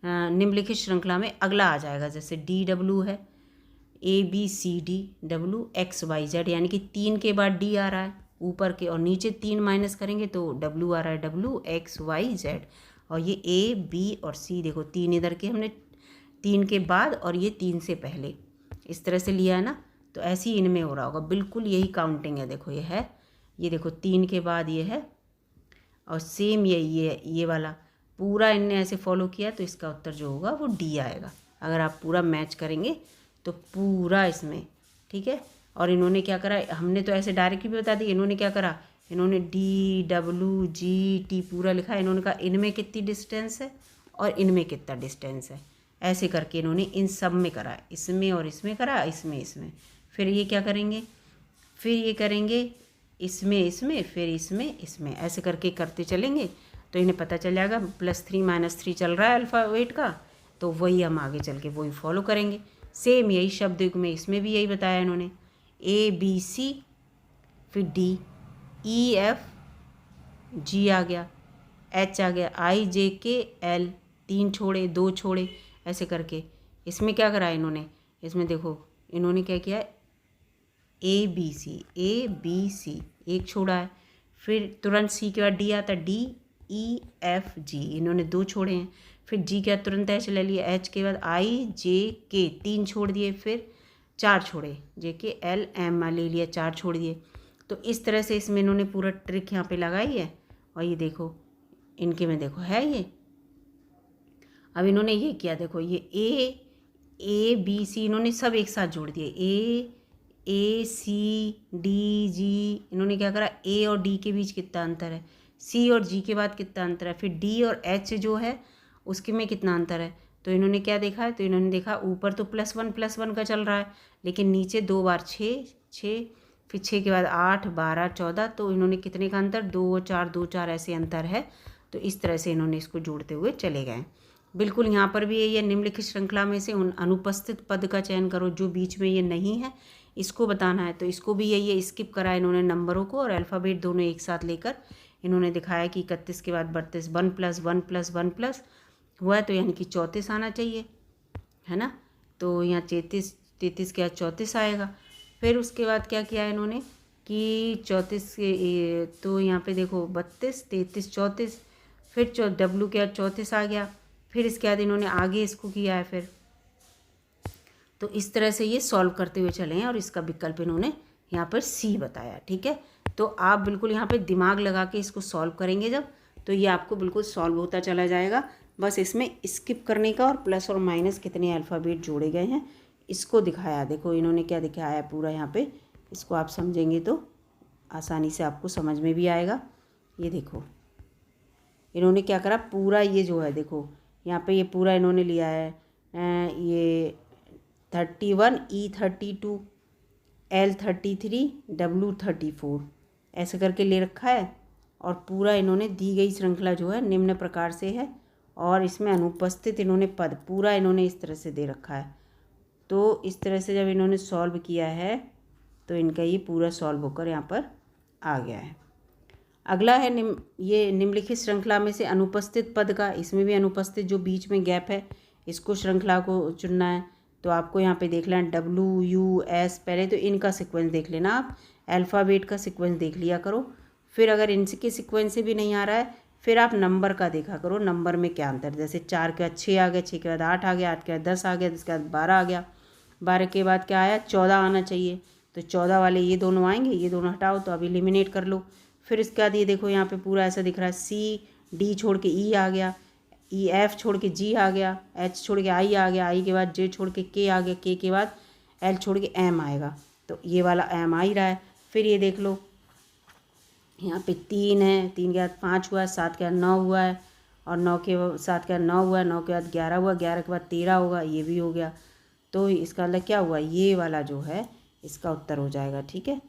निम्नलिखित श्रृंखला में अगला आ जाएगा। जैसे DW है, ABCD WXYZ, यानी कि 3 के बाद D आ रहा है ऊपर के, और नीचे 3 माइनस करेंगे तो W आ रहा है, WXYZ। और ये A, B और C देखो, 3 इधर के हमने 3 के बाद और ये 3 से पहले इस तरह से लिया है ना, तो ऐसे ही इनमें हो रहा होगा। बिल्कुल यही काउंटिंग है। देखो ये है, ये देखो 3 के बाद ये है, और सेम ये वाला पूरा इनने ऐसे फॉलो किया, तो इसका उत्तर जो होगा वो D आएगा। अगर आप पूरा मैच करेंगे तो पूरा इसमें। ठीक है, और इन्होंने क्या करा, हमने तो ऐसे डायरेक्ट भी बता दी, इन्होंने क्या करा, इन्होंने DWGT पूरा लिखा है। इन्होंने कहा इनमें कितनी डिस्टेंस है और इनमें कितना डिस्टेंस है, ऐसे करके इन्होंने इन सब में करा, इसमें और इसमें करा, इसमें। फिर ये क्या करेंगे, फिर ये करेंगे इसमें, फिर इसमें, ऐसे करके करते चलेंगे तो इन्हें पता चल जाएगा +3 -3 चल रहा है अल्फ़ाबेट का, तो वही हम आगे चल के वही फॉलो करेंगे। सेम यही शब्द युग में इसमें भी यही बताया इन्होंने, ABC, फिर D, EF, G आ गया, H आ गया, I J K L, 3 छोड़े 2 छोड़े, ऐसे करके। इसमें क्या करा इन्होंने, इसमें देखो इन्होंने क्या किया, ABC एक छोड़ा है, फिर तुरंत C के बाद D आता है, DEFG इन्होंने 2 छोड़े हैं, फिर G के बाद तुरंत H ले लिया, H के बाद IJK 3 छोड़ दिए, फिर 4 छोड़े, JKLM ले लिया, 4 छोड़ दिए। तो इस तरह से इसमें इन्होंने पूरा ट्रिक यहाँ पे लगाई है। और ये देखो इनके में देखो है ये, अब इन्होंने ये किया, देखो ये ABC इन्होंने सब एक साथ जोड़ दिए, ACDG इन्होंने क्या करा, A और D के बीच कितना अंतर है, C और G के बाद कितना अंतर है, फिर D और H जो है उसके में कितना अंतर है। तो इन्होंने क्या देखा है, तो इन्होंने देखा ऊपर तो +1 का चल रहा है, लेकिन नीचे 2 बार 6, फिर 6 के बाद 8, 12, 14, तो इन्होंने कितने का अंतर, 2 और 4, 2, 4 ऐसे अंतर है। तो इस तरह से इन्होंने इसको जोड़ते हुए चले गए। बिल्कुल यहाँ पर भी ये निम्नलिखित श्रृंखला में से उन अनुपस्थित पद का चयन करो जो बीच में ये नहीं है, इसको बताना है। तो इसको भी ये स्किप करा इन्होंने नंबरों को, और अल्फ़ाबेट दोनों एक साथ लेकर इन्होंने दिखाया कि 31 के बाद 32, 1+1+1+ हुआ है, तो यानी कि 34 आना चाहिए, है ना। तो यहाँ 33 के बाद 34 आएगा। फिर उसके बाद क्या किया इन्होंने कि 34 के, तो यहाँ पे देखो 32, 33, 34, फिर W के बाद 34 आ गया। फिर इसके बाद इन्होंने आगे इसको किया है फिर, तो इस तरह से ये सॉल्व करते हुए चले हैं, और इसका विकल्प इन्होंने यहाँ पर C बताया। ठीक है, तो आप बिल्कुल यहाँ पे दिमाग लगा के इसको सॉल्व करेंगे जब, तो ये आपको बिल्कुल सॉल्व होता चला जाएगा। बस इसमें स्किप करने का और प्लस और माइनस कितने अल्फ़ाबेट जोड़े गए हैं इसको दिखाया। देखो इन्होंने क्या दिखाया है पूरा यहाँ पे, इसको आप समझेंगे तो आसानी से आपको समझ में भी आएगा। ये देखो इन्होंने क्या करा, पूरा ये जो है देखो यहाँ पे ये पूरा इन्होंने लिया है, ये 31, E32, L33, W34 ऐसे करके ले रखा है। और पूरा इन्होंने दी गई श्रृंखला जो है निम्न प्रकार से है, और इसमें अनुपस्थित इन्होंने पद पूरा इन्होंने इस तरह से दे रखा है। तो इस तरह से जब इन्होंने सॉल्व किया है तो इनका ये पूरा सॉल्व होकर यहाँ पर आ गया है। अगला है ये निम्नलिखित श्रृंखला में से अनुपस्थित पद का, इसमें भी अनुपस्थित जो बीच में गैप है इसको श्रृंखला को चुनना है। तो आपको यहाँ पे देख लेना WUS, पहले तो इनका सीक्वेंस देख लेना, आप अल्फ़ाबेट का सीक्वेंस देख लिया करो। फिर अगर इनके सीक्वेंस से भी नहीं आ रहा है, फिर आप नंबर का देखा करो, नंबर में क्या अंतर, जैसे 4 के बाद 6 आ गया, 6 के बाद 8 आ गया, 8 के बाद 10 आ गया, 10 के बाद 12 आ गया, 12 के बाद क्या आया, 14 आना चाहिए। तो 14 वाले ये दोनों आएंगे, ये दोनों हटाओ तो अब एलिमिनेट कर लो। फिर इसके बाद ये देखो यहाँ पे पूरा ऐसा दिख रहा है, CD छोड़ के E आ गया, EF छोड़ के G आ गया, H छोड़ के I आ गया, I के बाद J छोड़ के K आ गया, K के बाद L छोड़ के M आएगा, तो ये वाला M आ ही रहा है। फिर ये देख लो यहाँ पे 3 है, 3 के बाद 5 हुआ है, 7 के बाद 9 हुआ है, और 9 के 7 के बाद 9 हुआ है, 9 के बाद 11 हुआ, 11 के बाद 13 होगा, ये भी हो गया। तो इसका मतलब क्या हुआ, ये वाला जो है इसका उत्तर हो जाएगा। ठीक है,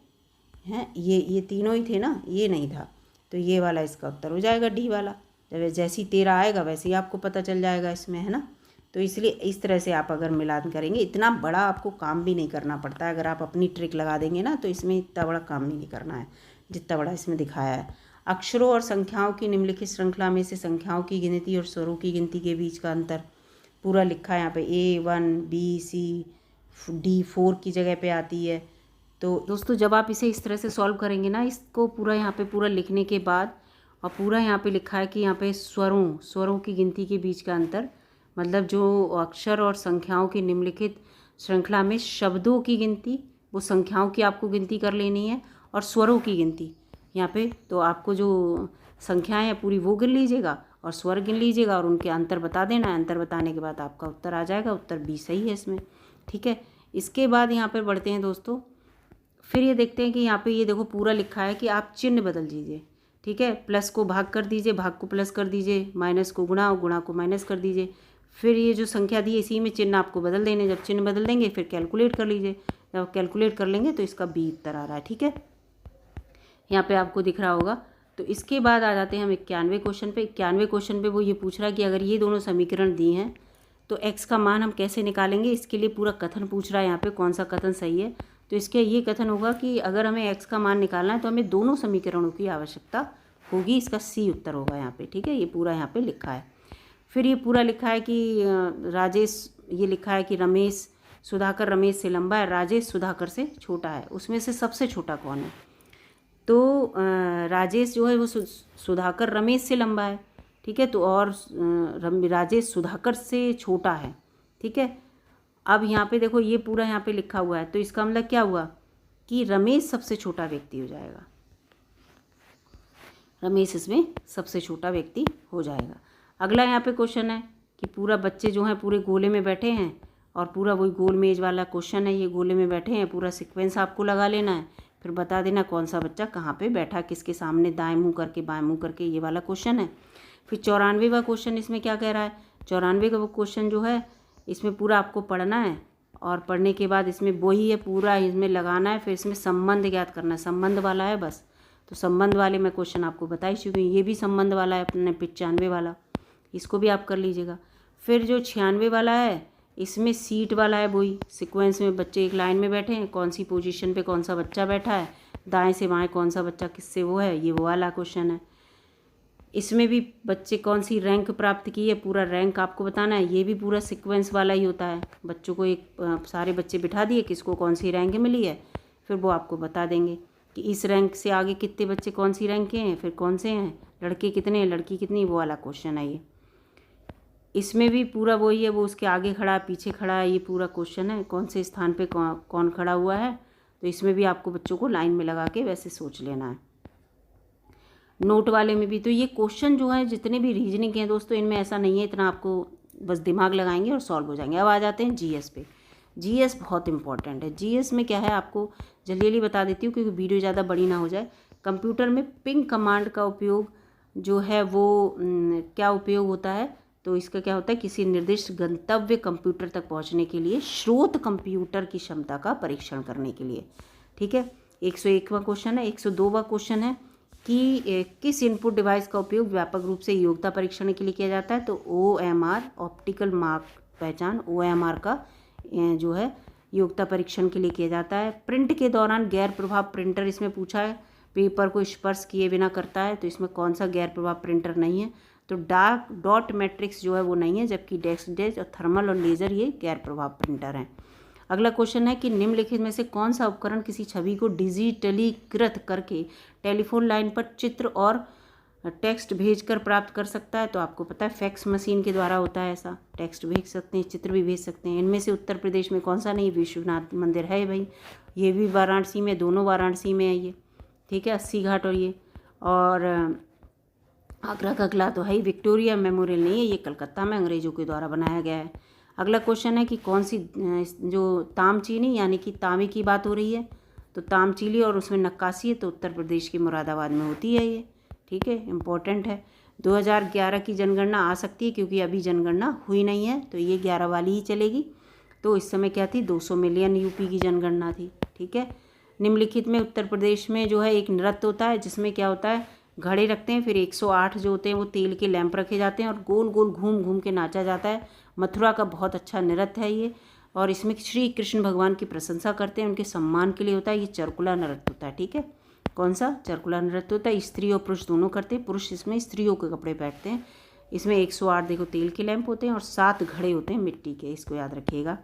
हैं ये तीनों ही थे ना, ये नहीं था, तो ये वाला इसका उत्तर हो जाएगा, D वाला। जब जैसी 13 आएगा वैसे ही आपको पता चल जाएगा इसमें, है ना। तो इसलिए इस तरह से आप अगर मिलान करेंगे, इतना बड़ा आपको काम भी नहीं करना पड़ता है। अगर आप अपनी ट्रिक लगा देंगे ना तो इसमें इतना बड़ा काम भी नहीं करना है जितना बड़ा इसमें दिखाया है। अक्षरों और संख्याओं की निम्नलिखित श्रृंखला में से संख्याओं की गिनती और स्वरों की गिनती के बीच का अंतर पूरा लिखा है यहाँ पे, A1 B C D 4 की जगह पे आती है। तो दोस्तों जब आप इसे इस तरह से सॉल्व करेंगे ना, इसको पूरा यहाँ पे पूरा लिखने के बाद, और पूरा यहाँ पे लिखा है कि यहाँ पे स्वरों की गिनती के बीच का अंतर, मतलब जो अक्षर और संख्याओं की निम्नलिखित श्रृंखला में शब्दों की गिनती, वो संख्याओं की आपको गिनती कर लेनी है, और स्वरों की गिनती यहाँ पे, तो आपको जो संख्याएं हैं पूरी वो गिन लीजिएगा और स्वर गिन लीजिएगा और उनके अंतर बता देना है। अंतर बताने के बाद आपका उत्तर आ जाएगा, उत्तर B सही है इसमें। ठीक है, इसके बाद यहाँ पर बढ़ते हैं दोस्तों, फिर ये देखते हैं कि यहाँ पे ये देखो पूरा लिखा है कि आप चिन्ह बदल दीजिए। ठीक है, प्लस को भाग कर दीजिए, भाग को प्लस कर दीजिए, माइनस को गुणा और गुणा को माइनस कर दीजिए। फिर ये जो संख्या दी है इसी में चिन्ह आपको बदल देने, जब चिन्ह बदल देंगे फिर कैलकुलेट कर लीजिए, जब कैलकुलेट कर लेंगे तो इसका B उत्तर आ रहा है। ठीक है, यहाँ पे आपको दिख रहा होगा। तो इसके बाद आ जाते हैं हम 91वें क्वेश्चन पे। 91वें क्वेश्चन पे वो ये पूछ रहा है कि अगर ये दोनों समीकरण दी हैं तो x का मान हम कैसे निकालेंगे, इसके लिए पूरा कथन पूछ रहा है यहाँ पे, कौन सा कथन सही है। तो इसके ये कथन होगा कि अगर हमें x का मान निकालना है तो हमें दोनों समीकरणों की आवश्यकता होगी, इसका C उत्तर होगा यहाँ पे। ठीक है, ये पूरा यहाँ पे लिखा है। फिर ये पूरा लिखा है कि राजेश, ये लिखा है कि रमेश सुधाकर रमेश से लंबा है, राजेश सुधाकर से छोटा है। उसमें से सबसे छोटा कौन है? तो राजेश जो है वो सुधाकर रमेश से लंबा है, ठीक है। तो और राजेश सुधाकर से छोटा है, ठीक है। अब यहाँ पे देखो ये पूरा यहाँ पे लिखा हुआ है, तो इसका मतलब क्या हुआ कि रमेश सबसे छोटा व्यक्ति हो जाएगा। रमेश इसमें सबसे छोटा व्यक्ति हो जाएगा। अगला यहाँ पे क्वेश्चन है कि पूरा बच्चे जो हैं पूरे गोले में बैठे हैं, और पूरा वही गोल मेज वाला क्वेश्चन है, ये गोले में बैठे हैं, पूरा सीक्वेंस आपको लगा लेना है, फिर बता देना कौन सा बच्चा कहाँ पे बैठा, किसके सामने, दाएं मुँह करके बाएं मुँह करके, ये वाला क्वेश्चन है। फिर 94वां क्वेश्चन इसमें क्या कह रहा है? 94 का वो क्वेश्चन जो है इसमें पूरा आपको पढ़ना है, और पढ़ने के बाद इसमें वही है पूरा इसमें लगाना है, फिर इसमें संबंध ज्ञात करना है, संबंध वाला है बस। तो संबंध वाले मैं क्वेश्चन आपको बता ही चुकी हूँ, ये भी संबंध वाला है अपने 95 वाला, इसको भी आप कर लीजिएगा। फिर जो 96 वाला है इसमें सीट वाला है, वही सीक्वेंस में बच्चे एक लाइन में बैठे हैं, कौन सी पोजीशन पे कौन सा बच्चा बैठा है, दाएं से बाएं कौन सा बच्चा किससे वो है, ये वो वाला क्वेश्चन है। इसमें भी बच्चे कौन सी रैंक प्राप्त की है, पूरा रैंक आपको बताना है, ये भी पूरा सीक्वेंस वाला ही होता है। बच्चों को एक सारे बच्चे बिठा दिए, किसको कौन सी रैंक मिली है, फिर वो आपको बता देंगे कि इस रैंक से आगे कितने बच्चे कौन सी रैंक के हैं, फिर कौन से हैं, लड़के कितने हैं, लड़की कितनी, वो वाला क्वेश्चन है ये। इसमें भी पूरा वही है, वो उसके आगे खड़ा है, पीछे खड़ा है, ये पूरा क्वेश्चन है, कौन से स्थान पे कौन खड़ा हुआ है। तो इसमें भी आपको बच्चों को लाइन में लगा के वैसे सोच लेना है। नोट वाले में भी तो ये क्वेश्चन जो है जितने भी रीजनिंग के हैं दोस्तों, इनमें ऐसा नहीं है इतना आपको बस दिमाग लगाएंगे और सॉल्व हो जाएंगे। अब आ जाते हैं जीएस पे। जीएस बहुत इंपॉर्टेंट है। जीएस में क्या है आपको जल्दी जल्दी बता देती हूँ क्योंकि वीडियो ज़्यादा बड़ी ना हो जाए। कंप्यूटर में पिंग कमांड का उपयोग जो है वो क्या उपयोग होता है, तो इसका क्या होता है, किसी निर्दिष्ट गंतव्य कंप्यूटर तक पहुंचने के लिए स्रोत कंप्यूटर की क्षमता का परीक्षण करने के लिए, ठीक है। 101वां क्वेश्चन है। 102वां क्वेश्चन है कि किस इनपुट डिवाइस का उपयोग व्यापक रूप से योग्यता परीक्षण के लिए किया जाता है, तो OMR ऑप्टिकल मार्क पहचान OMR का जो है योग्यता परीक्षण के लिए किया जाता है। प्रिंट के दौरान गैर प्रभाव प्रिंटर इसमें पूछा है, पेपर को स्पर्श किए बिना करता है, तो इसमें कौन सा गैर प्रभाव प्रिंटर नहीं है, तो डार्क डॉट मैट्रिक्स जो है वो नहीं है, जबकि डेस्क डेज और थर्मल और लेज़र ये गैर प्रभाव प्रिंटर हैं। अगला क्वेश्चन है कि निम्नलिखित में से कौन सा उपकरण किसी छवि को डिजिटलीकृत करके टेलीफोन लाइन पर चित्र और टेक्स्ट भेजकर प्राप्त कर सकता है, तो आपको पता है फैक्स मशीन के द्वारा होता है ऐसा, टेक्स्ट भेज सकते हैं, चित्र भी भेज सकते हैं। इनमें से उत्तर प्रदेश में कौन सा नहीं, विश्वनाथ मंदिर है भाई, ये भी वाराणसी में, दोनों वाराणसी में है ये, ठीक है, 80 घाट और ये, और आगरा का किला तो है ही, विक्टोरिया मेमोरियल नहीं है, ये कलकत्ता में अंग्रेजों के द्वारा बनाया गया है। अगला क्वेश्चन है कि कौन सी जो तामचीनी यानी कि तांबे की बात हो रही है, तो तामचीली और उसमें नक्काशी है, तो उत्तर प्रदेश के मुरादाबाद में होती है ये, ठीक है, इम्पोर्टेंट है। 2011 की जनगणना आ सकती है क्योंकि अभी जनगणना हुई नहीं है, तो ये 11 वाली ही चलेगी। तो इस समय क्या थी, 200 मिलियन यूपी की जनगणना थी, ठीक है। निम्नलिखित में उत्तर प्रदेश में जो है एक नृत्य होता है जिसमें क्या होता है, घड़े रखते हैं, फिर 108 जो होते हैं वो तेल के लैंप रखे जाते हैं और गोल गोल घूम घूम के नाचा जाता है। मथुरा का बहुत अच्छा नृत्य है ये, और इसमें श्री कृष्ण भगवान की प्रशंसा करते हैं, उनके सम्मान के लिए होता है। ये चरकुला नृत्य होता है, ठीक है। कौन सा, चरकुला नृत्य होता है। स्त्री और पुरुष दोनों करते हैं, पुरुष इसमें स्त्रियों के कपड़े पहनते हैं। इसमें 108 देखो तेल के लैंप होते हैं और 7 घड़े होते हैं मिट्टी के, इसको याद रखिएगा।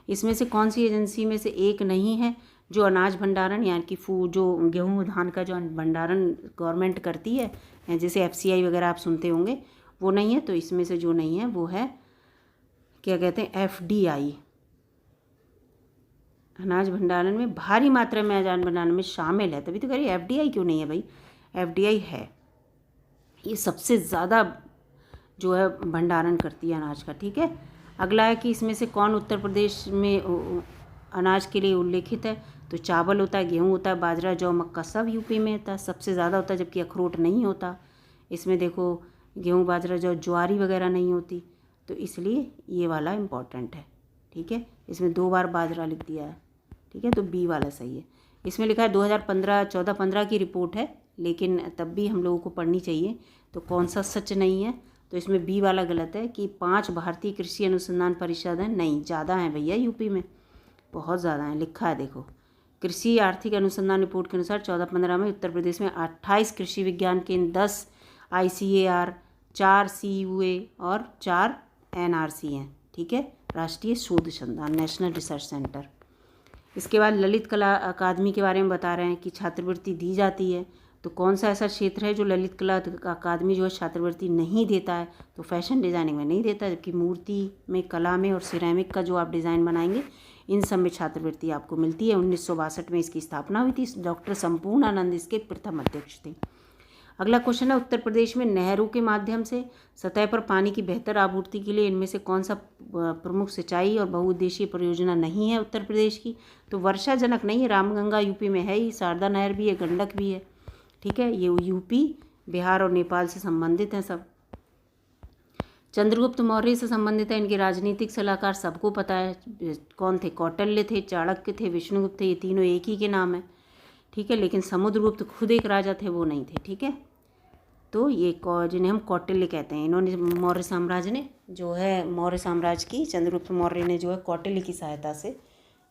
इसमें से कौन सी एजेंसी में से एक नहीं है जो अनाज भंडारण यानी कि जो गेहूँ धान का जो भंडारण गवर्नमेंट करती है, जैसे FCI वगैरह आप सुनते होंगे, वो नहीं है। तो इसमें से जो नहीं है वो है क्या कहते हैं, FDI, अनाज भंडारण में भारी मात्रा में अनाज भंडारण में शामिल है, तभी तो करिए FDI क्यों नहीं है भाई, FDI है, ये सबसे ज़्यादा जो है भंडारण करती है अनाज का, ठीक है। अगला है कि इसमें से कौन उत्तर प्रदेश में अनाज के लिए उल्लेखित है, तो चावल होता है, गेहूँ होता है, बाजरा, जौ, मक्का सब यूपी में होता है, सबसे ज़्यादा होता है, जबकि अखरोट नहीं होता। इसमें देखो गेहूँ, बाजरा, जौ, ज्वारी वगैरह नहीं होती, तो इसलिए ये वाला इम्पॉर्टेंट है, ठीक है। इसमें 2 बार बाजरा लिख दिया है, ठीक है, तो B वाला सही है। इसमें लिखा है 2014-15 की रिपोर्ट है, लेकिन तब भी हम लोगों को पढ़नी चाहिए, तो कौन सा सच नहीं है, तो इसमें B वाला गलत है कि 5 भारतीय कृषि अनुसंधान परिषद हैं, नहीं, ज़्यादा हैं भैया, यूपी में बहुत ज़्यादा हैं, लिखा है देखो। कृषि आर्थिक अनुसंधान रिपोर्ट के अनुसार 14-15 में उत्तर प्रदेश में 28 कृषि विज्ञान केंद्र, 10 ICAR, 4 CUA और 4 NRC हैं, ठीक है। राष्ट्रीय शोध संस्थान, नेशनल रिसर्च सेंटर। इसके बाद ललित कला अकादमी के बारे में बता रहे हैं कि छात्रवृत्ति दी जाती है। तो कौन सा ऐसा क्षेत्र है जो ललित कला अकादमी जो है छात्रवृत्ति नहीं देता है? तो फैशन डिज़ाइनिंग में नहीं देता, जबकि मूर्ति में, कला में और सिरेमिक का जो आप डिज़ाइन बनाएंगे इन सब में छात्रवृत्ति आपको मिलती है। 1962 में इसकी स्थापना हुई थी। डॉक्टर संपूर्णानंद इसके प्रथम अध्यक्ष थे। अगला क्वेश्चन है, उत्तर प्रदेश में नहरों के माध्यम से सतह पर पानी की बेहतर आपूर्ति के लिए इनमें से कौन सा प्रमुख सिंचाई और बहुउद्देशीय परियोजना नहीं है उत्तर प्रदेश की? तो वर्षाजनक नहीं है। रामगंगा यूपी में है ही, शारदा नहर भी है, गंडक भी है। ठीक है, ये यूपी, बिहार और नेपाल से संबंधित हैं सब। चंद्रगुप्त मौर्य से संबंधित है। इनके राजनीतिक सलाहकार सबको पता है कौन थे? कौटिल्य थे, चाणक्य थे, विष्णुगुप्त थे। ये तीनों एक ही के नाम है। ठीक है, लेकिन समुद्रगुप्त खुद एक राजा थे, वो नहीं थे। ठीक है, तो ये जिन्हें हम कौटिल्य कहते हैं, इन्होंने मौर्य साम्राज्य ने जो है, मौर्य साम्राज्य की चंद्रगुप्त मौर्य ने जो है कौटिल्य की सहायता से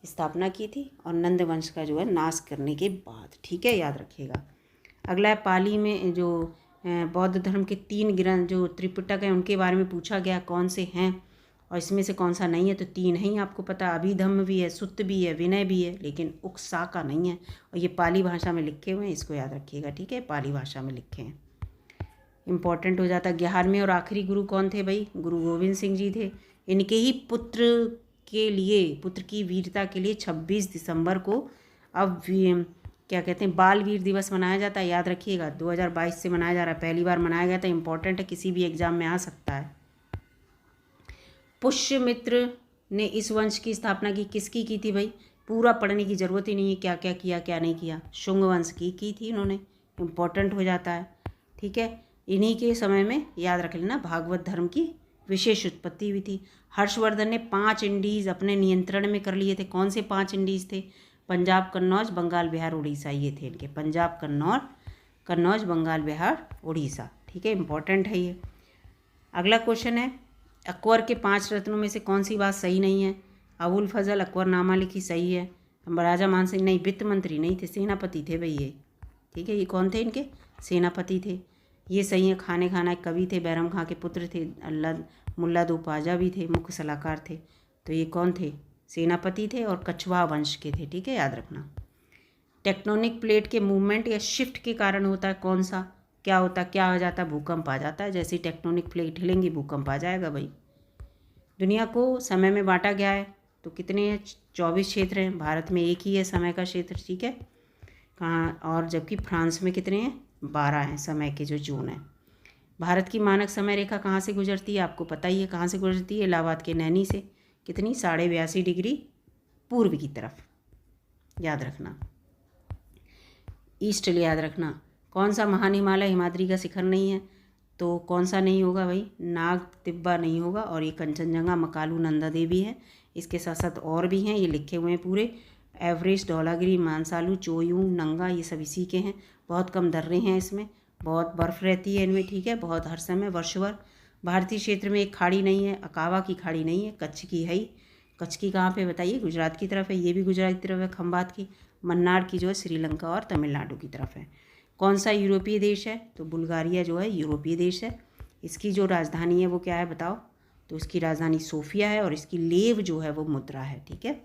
स्थापना की थी, और नंद वंश का जो है नाश करने के बाद। ठीक है, याद रखिएगा। अगला है, पाली में जो बौद्ध धर्म के 3 ग्रंथ जो त्रिपिटक हैं उनके बारे में पूछा गया कौन से हैं, और इसमें से कौन सा नहीं है? तो 3 ही आपको पता, अभिधम्म भी है, सुत्त भी है, विनय भी है, लेकिन उकसा का नहीं है। और ये पाली भाषा में लिखे हुए हैं, इसको याद रखिएगा। ठीक है, पाली भाषा में लिखे हैं, इम्पॉर्टेंट हो जाता है। 11वें और आखिरी गुरु कौन थे भाई? गुरु गोविंद सिंह जी थे। इनके ही पुत्र के लिए, पुत्र की वीरता के लिए 26 दिसंबर को अब क्या कहते हैं, बाल वीर दिवस मनाया जाता है। याद रखिएगा, 2022 से मनाया जा रहा है, पहली बार मनाया गया था। इंपॉर्टेंट है, किसी भी एग्जाम में आ सकता है। पुष्यमित्र ने इस वंश की स्थापना किसकी की थी भाई? पूरा पढ़ने की ज़रूरत ही नहीं है, क्या क्या किया क्या नहीं किया। शुंग वंश की थी इन्होंने, इम्पॉर्टेंट हो जाता है। ठीक है, इन्हीं के समय में याद रख लेना भागवत धर्म की विशेष उत्पत्ति हुई थी। हर्षवर्धन ने 5 इंडीज़ अपने नियंत्रण में कर लिए थे। कौन से 5 इंडीज़ थे? पंजाब, कन्नौज, बंगाल, बिहार, उड़ीसा, ये थे इनके। पंजाब, कन्नौज, बंगाल, बिहार, उड़ीसा। ठीक है, इंपॉर्टेंट है ये। अगला क्वेश्चन है, अकबर के 5 रत्नों में से कौन सी बात सही नहीं है? अबुल फजल अकबरनामा लिखी, सही है। राजा मान सिंह नहीं, वित्त मंत्री नहीं थे, सेनापति थे भाई ये। ठीक है, ये कौन थे? इनके सेनापति थे, ये सही है। खाने खाना कवि थे, बैरम खां के पुत्र थे। मुल्ला दो पाजा भी थे, मुख्य सलाहकार थे। तो ये कौन थे? सेनापति थे और कछवाहा वंश के थे। ठीक है, याद रखना। टेक्टोनिक प्लेट के मूवमेंट या शिफ्ट के कारण होता है कौन सा? क्या होता है, क्या हो जाता है? भूकंप आ जाता है। जैसे टेक्टोनिक प्लेट हिलेंगी भूकंप आ जाएगा भाई। दुनिया को समय में बांटा गया है, तो कितने हैं? 24 क्षेत्र हैं। भारत में एक ही है समय का क्षेत्र। ठीक है, कहाँ? और जबकि फ्रांस में कितने हैं? 12 हैं समय के जो जोन है। भारत की मानक समय रेखा कहाँ से गुजरती है? आपको पता ही है कहाँ से गुजरती है। इलाहाबाद के नैनी से। कितनी? 82.5 डिग्री पूर्व की तरफ। याद रखना, ईस्ट याद रखना। कौन सा महान हिमालय हिमाद्री का शिखर नहीं है? तो कौन सा नहीं होगा भाई? नाग तिब्बा नहीं होगा। और ये कंचनजंगा, मकालू, नंदा देवी है। इसके साथ साथ और भी हैं, ये लिखे हुए हैं पूरे। एवरेस्ट, धौलागिरी, मानसालू, चोयूं, नंगा, ये सब इसी के हैं। बहुत कम दर्रे हैं इसमें, बहुत बर्फ़ रहती है इनमें। ठीक है, बहुत हर समय वर्षभर। भारतीय क्षेत्र में एक खाड़ी नहीं है, अकावा की खाड़ी नहीं है, कच्छ की है ही। कच्छ की कहाँ पे बताइए? गुजरात की तरफ है, ये भी गुजरात की तरफ है। खंबात की, मन्नार की जो है श्रीलंका और तमिलनाडु की तरफ है। कौन सा यूरोपीय देश है? तो बुल्गारिया जो है यूरोपीय देश है। इसकी जो राजधानी है वो क्या है बताओ? तो इसकी राजधानी सोफिया है, और इसकी लेव जो है वो मुद्रा है। ठीक है,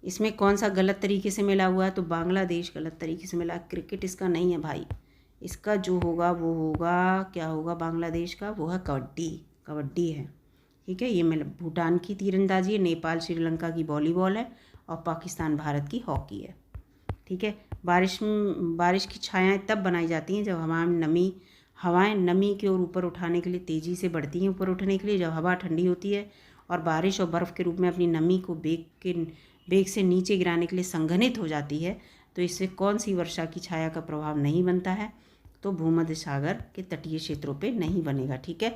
इसमें कौन सा गलत तरीके से मिला हुआ है? तो बांग्लादेश गलत तरीके से मिला। क्रिकेट इसका नहीं है भाई, इसका जो होगा वो होगा, क्या होगा बांग्लादेश का? वो है कबड्डी, कबड्डी है। ठीक है, ये भूटान की तीरंदाजी है, नेपाल श्रीलंका की वॉलीबॉल है, और पाकिस्तान भारत की हॉकी है। ठीक है, बारिश की छायाएं तब बनाई जाती हैं जब हवाएं नमी की ओर ऊपर उठाने के लिए तेज़ी से बढ़ती हैं, ऊपर उठने के लिए। जब हवा ठंडी होती है और बारिश और बर्फ़ के रूप में अपनी नमी को बेग से नीचे गिराने के लिए संघनित हो जाती है, तो इससे कौन सी वर्षा की छाया का प्रभाव नहीं बनता है? तो भूमध्य सागर के तटीय क्षेत्रों पे नहीं बनेगा। ठीक है,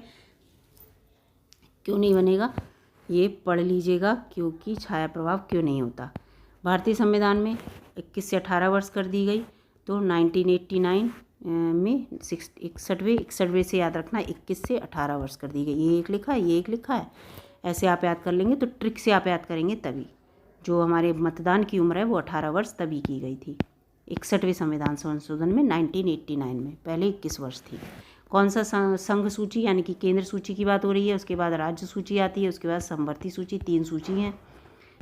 क्यों नहीं बनेगा ये पढ़ लीजिएगा, क्योंकि छाया प्रभाव क्यों नहीं होता। भारतीय संविधान में 21 से 18 वर्ष कर दी गई। तो 1989 में 61वें से याद रखना, 21 से 18 वर्ष कर दी गई। ये एक लिखा है, ये एक लिखा है, ऐसे आप याद कर लेंगे। तो ट्रिक से आप याद करेंगे तभी। जो हमारे मतदान की उम्र है वो 18 वर्ष तभी की गई थी 61वें संविधान संशोधन में 1989 में, पहले 21 वर्ष थी। कौन सा संघ सूची यानी कि केंद्र सूची की बात हो रही है, उसके बाद राज्य सूची आती है, उसके बाद समवर्ती सूची, 3 सूची हैं।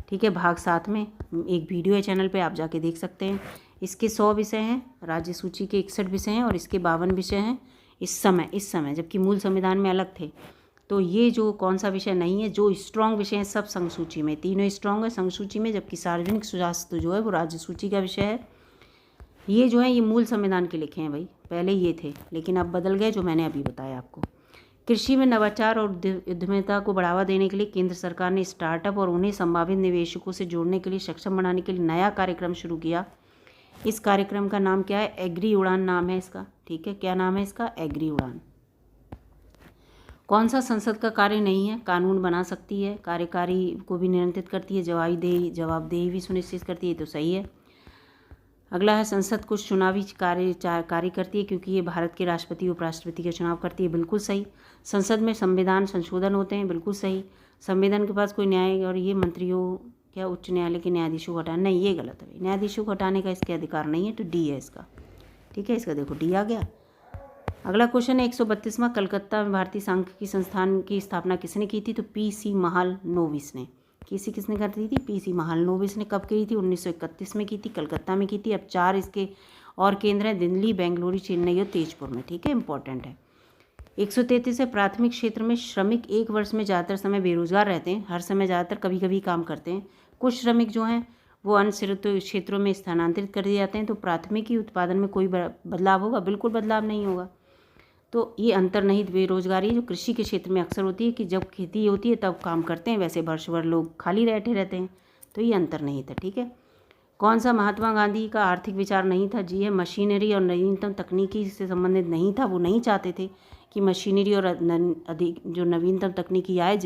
ठीक है, भाग 7 में एक वीडियो है चैनल पे, आप जाके देख सकते हैं। इसके 100 विषय हैं, राज्य सूची के 61 विषय हैं और इसके 52 विषय हैं इस समय, जबकि मूल संविधान में अलग थे। तो ये जो कौन सा विषय नहीं है, जो स्ट्रॉन्ग विषय हैं सब संघ सूची में, तीनों स्ट्रॉन्ग है संघ सूची में, जबकि सार्वजनिक स्वास्थ्य जो है वो राज्य सूची का विषय है। ये जो है ये मूल संविधान के लिखे हैं भाई, पहले ये थे लेकिन अब बदल गए, जो मैंने अभी बताया आपको। कृषि में नवाचार और उद्यमिता को बढ़ावा देने के लिए केंद्र सरकार ने स्टार्टअप और उन्हें संभावित निवेशकों से जोड़ने के लिए सक्षम बनाने के लिए नया कार्यक्रम शुरू किया। इस कार्यक्रम का नाम क्या है? एग्री उड़ान नाम है इसका। ठीक है, क्या नाम है इसका? एग्री उड़ान। कौन सा संसद का कार्य नहीं है? कानून बना सकती है, कार्यकारी को भी नियंत्रित करती है, जवाबदेही भी सुनिश्चित करती है, तो सही है। अगला है संसद कुछ चुनावी कार्य करती है क्योंकि ये भारत के राष्ट्रपति उपराष्ट्रपति का चुनाव करती है, बिल्कुल सही। संसद में संविधान संशोधन होते हैं, बिल्कुल सही। संविधान के पास कोई न्याय और ये मंत्रियों क्या उच्च न्यायालय के न्यायाधीशों को हटाना, नहीं, ये गलत है। न्यायाधीशों को हटाने का इसके अधिकार नहीं है, तो डी है इसका। ठीक है, इसका देखो डी आ गया। अगला क्वेश्चन है 132वां, कलकत्ता में भारतीय सांख्यिकी संस्थान की स्थापना किसने की थी? तो पी.सी. महालनोबिस ने। किसने कर दी थी? पी.सी. महालनोबिस ने। कब की थी? 1931 में की थी, कलकत्ता में की थी। अब 4 इसके और केंद्र हैं, दिल्ली, बेंगलुरु, चेन्नई और तेजपुर में। ठीक है, इंपॉर्टेंट है। 133 है, प्राथमिक क्षेत्र में श्रमिक 1 वर्ष में ज़्यादातर समय बेरोजगार रहते हैं, हर समय ज़्यादातर कभी कभी काम करते हैं। कुछ श्रमिक जो हैं वो अन्य क्षेत्रों में स्थानांतरित कर दिए जाते हैं। तो प्राथमिक उत्पादन में कोई बदलाव होगा? बिल्कुल बदलाव नहीं होगा। तो ये अंतर्निहित बेरोजगारी जो कृषि के क्षेत्र में अक्सर होती है कि जब खेती होती है तब काम करते हैं, वैसे वर्ष भर लोग खाली बैठे रहते हैं, तो ये अंतर्निहित है। ठीक है, कौन सा महात्मा गांधी का आर्थिक विचार नहीं था? जी है, मशीनरी और नवीनतम तकनीकी से संबंधित नहीं था। वो नहीं चाहते थे कि मशीनरी और अधिक जो नवीनतम तकनीकी आए,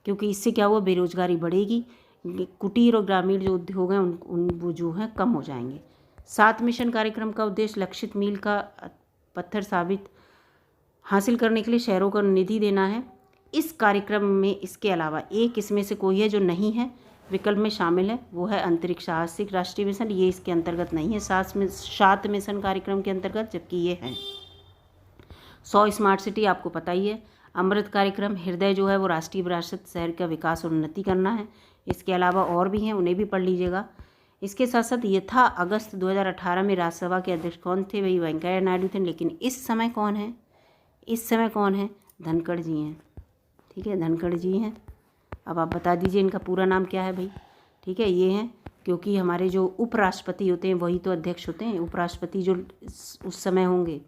क्योंकि इससे क्या हुआ, बेरोजगारी बढ़ेगी, कुटीर और ग्रामीण जो उद्योग हैं उन वो जो हैं कम हो जाएंगे। 7 मिशन कार्यक्रम का उद्देश्य लक्षित मील का पत्थर हासिल करने के लिए शहरों को निधि देना है। इस कार्यक्रम में इसके अलावा एक इसमें से कोई है जो नहीं है, विकल्प में शामिल है, वो है अंतरिक्ष साहसिक राष्ट्रीय मिशन। ये इसके अंतर्गत नहीं है 7 मिशन कार्यक्रम के अंतर्गत, जबकि ये है। 100 स्मार्ट सिटी आपको पता ही है। अमृत कार्यक्रम, हृदय जो है वो राष्ट्रीय विरासत शहर का विकास और उन्नति करना है। इसके अलावा और भी हैं, उन्हें भी पढ़ लीजिएगा। इसके साथ साथ यथा अगस्त 2018 में राज्यसभा के अध्यक्ष कौन थे? वही वेंकैया नायडू थे। लेकिन इस समय कौन है? इस समय कौन है? धनखड़ जी हैं। ठीक है, धनखड़ जी हैं। अब आप बता दीजिए इनका पूरा नाम क्या है भाई। ठीक है, ये हैं क्योंकि हमारे जो उपराष्ट्रपति होते हैं वही तो अध्यक्ष होते हैं। उपराष्ट्रपति जो उस समय होंगे,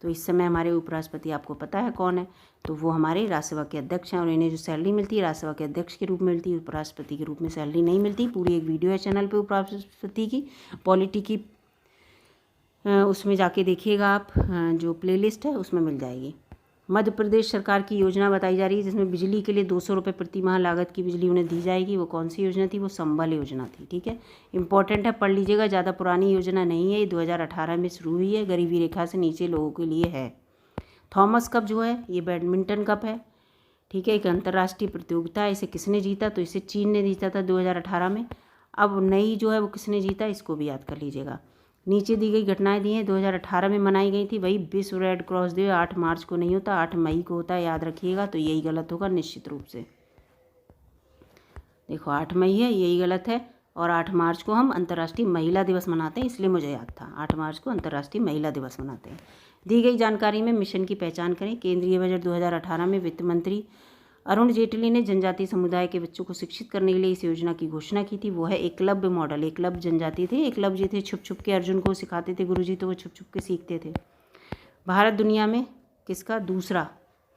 तो इस समय हमारे उपराष्ट्रपति आपको पता है कौन है, तो वो हमारे राज्यसभा के अध्यक्ष हैं। और इन्हें जो सैलरी मिलती है राज्यसभा के अध्यक्ष के रूप में मिलती है, उपराष्ट्रपति के रूप में सैलरी नहीं मिलती। पूरी एक वीडियो है चैनल पे उपराष्ट्रपति की पॉलिटी की, उसमें जाके देखिएगा आप, जो प्लेलिस्ट है उसमें मिल जाएगी। मध्य प्रदेश सरकार की योजना बताई जा रही है जिसमें बिजली के लिए 200 रुपये प्रति माह लागत की बिजली उन्हें दी जाएगी। वो कौन सी योजना थी? वो संबल योजना थी। ठीक है, इंपॉर्टेंट है, पढ़ लीजिएगा। ज़्यादा पुरानी योजना नहीं है, ये 2018 में शुरू हुई है, गरीबी रेखा से नीचे लोगों के लिए है। थॉमस कप जो है ये बैडमिंटन कप है। ठीक है, एक अंतर्राष्ट्रीय प्रतियोगिता है। इसे किसने जीता? तो इसे चीन ने जीता था 2018 में। अब नई जो है वो किसने जीता, इसको भी याद कर लीजिएगा। नीचे दी गई घटनाएं दी हैं 2018 में मनाई गई थी। वही विश्व रेड क्रॉस डे 8 मार्च को नहीं होता, 8 मई को होता है, याद रखिएगा। तो यही गलत होगा निश्चित रूप से। देखो 8 मई है, यही गलत है। और 8 मार्च को हम अंतर्राष्ट्रीय महिला दिवस मनाते हैं, इसलिए मुझे याद था 8 मार्च को अंतर्राष्ट्रीय महिला दिवस मनाते हैं। दी गई जानकारी में मिशन की पहचान करें। केंद्रीय बजट 2018 में वित्त मंत्री अरुण जेटली ने जनजातीय समुदाय के बच्चों को शिक्षित करने के लिए इस योजना की घोषणा की थी। वो है एकलव्य मॉडल। एकलव्य जनजाति थे, एकलव्य थे, छुप छुप के अर्जुन को सिखाते थे गुरुजी, तो वो छुप छुप के सीखते थे। भारत दुनिया में किसका दूसरा?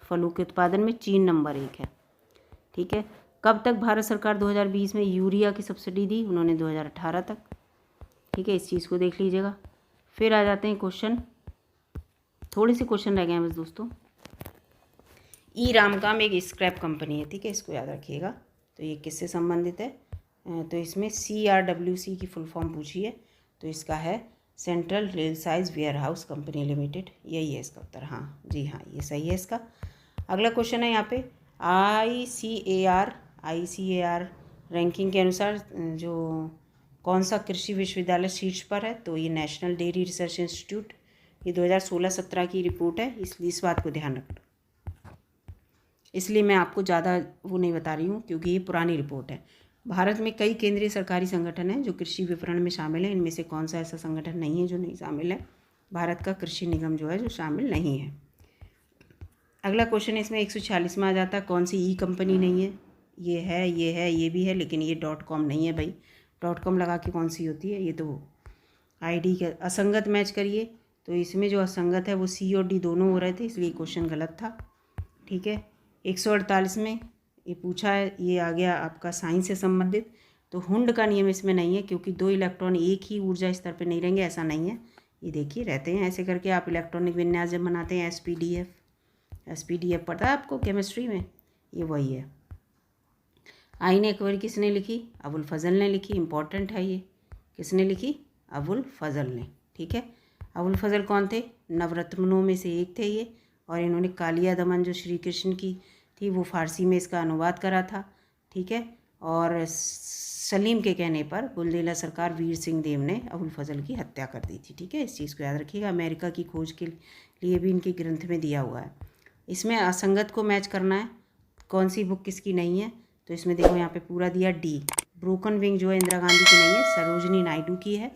फलों के उत्पादन में चीन नंबर 1 है। ठीक है, कब तक भारत सरकार 2020 में यूरिया की सब्सिडी दी? उन्होंने 2018 तक। ठीक है, इस चीज़ को देख लीजिएगा। फिर आ जाते हैं क्वेश्चन, थोड़े से क्वेश्चन रह गए हैं बस दोस्तों। ई रामकाम एक स्क्रैप कंपनी है। ठीक है, इसको याद रखिएगा। तो ये किससे संबंधित है? तो इसमें CRWC की फुल फॉर्म पूछी है, तो इसका है central rail size warehouse company limited. यही है इसका उत्तर। हाँ जी, हाँ ये सही है इसका। अगला क्वेश्चन है यहाँ पे ICAR रैंकिंग के अनुसार जो कौन सा कृषि विश्वविद्यालय शीर्ष पर है? तो ये नेशनल डेयरी रिसर्च इंस्टीट्यूट ये 2016-17 की रिपोर्ट है, इसलिए इस बात को ध्यान रखना। इसलिए मैं आपको ज़्यादा वो नहीं बता रही हूँ क्योंकि ये पुरानी रिपोर्ट है। भारत में कई केंद्रीय सरकारी संगठन हैं जो कृषि विपणन में शामिल हैं। इनमें से कौन सा ऐसा संगठन नहीं है जो नहीं शामिल है? भारत का कृषि निगम जो है जो शामिल नहीं है। अगला क्वेश्चन इसमें 146 में आ जाता है, कौन सी ई कंपनी नहीं है? ये है, ये है, ये भी है, लेकिन ये .com नहीं है भाई। .com लगा के कौन सी होती है? ये तो ID के असंगत मैच करिए, तो इसमें जो असंगत है वो C और D दोनों हो रहे थे, इसलिए क्वेश्चन गलत था। ठीक है, 148 में ये पूछा है, ये आ गया आपका साइंस से संबंधित। तो हुंड का नियम इसमें नहीं है क्योंकि 2 इलेक्ट्रॉन एक ही ऊर्जा स्तर पर नहीं रहेंगे, ऐसा नहीं है। ये देखिए रहते हैं ऐसे करके। आप इलेक्ट्रॉनिक विन्यास जब बनाते हैं SPDF पता है आपको केमिस्ट्री में, ये वही है। आईन अकबर किसने लिखी? अबुल फजल ने लिखी। इंपॉर्टेंट है ये, किसने लिखी? अबुल फजल ने। ठीक है, अबुल फजल कौन थे? नवरत्नों में से एक थे ये, और इन्होंने कालिया दमन जो श्री कृष्ण की थी वो फारसी में इसका अनुवाद करा था। ठीक है, और सलीम के कहने पर बुंदेला सरकार वीर सिंह देव ने अबुल फजल की हत्या कर दी थी। ठीक है, इस चीज़ को याद रखिएगा। अमेरिका की खोज के लिए भी इनके ग्रंथ में दिया हुआ है। इसमें असंगत को मैच करना है, कौन सी बुक किसकी नहीं है? तो इसमें देखो यहाँ पे पूरा दिया D। ब्रोकन विंग जो है इंदिरा गांधी की नहीं है, सरोजनी नायडू की है।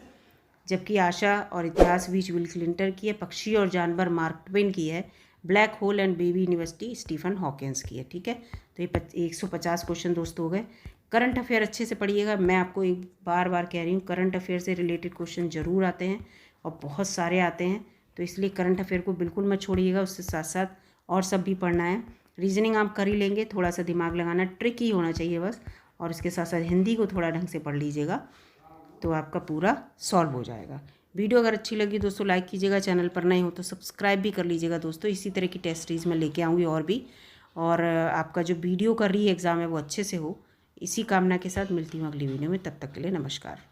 जबकि आशा और इतिहास बीच बिल क्लिंटन की है। पक्षी और जानवर मार्क ट्वेन की है। Black hole and baby university Stephen Hawkins की है। ठीक है, तो ये 150 क्वेश्चन दोस्तों हो गए। करंट अफेयर अच्छे से पढ़िएगा। मैं आपको एक बार कह रही हूँ, करंट अफेयर से रिलेटेड क्वेश्चन ज़रूर आते हैं और बहुत सारे आते हैं, तो इसलिए करंट अफेयर को बिल्कुल मत छोड़िएगा। उससे साथ साथ और सब भी पढ़ना है। रीजनिंग आप कर ही लेंगे, थोड़ा सा दिमाग लगाना, ट्रिक ही होना चाहिए बस। और इसके साथ साथ हिंदी को थोड़ा ढंग से पढ़ लीजिएगा तो आपका पूरा सॉल्व हो जाएगा। वीडियो अगर अच्छी लगी दोस्तों लाइक कीजिएगा, चैनल पर नए हो तो सब्सक्राइब भी कर लीजिएगा दोस्तों। इसी तरह की टेस्ट सीरीज़ मैं लेके आऊँगी और भी, और आपका जो वीडियो का री एग्ज़ाम है वो अच्छे से हो, इसी कामना के साथ मिलती हूँ अगली वीडियो में। तब तक के लिए नमस्कार।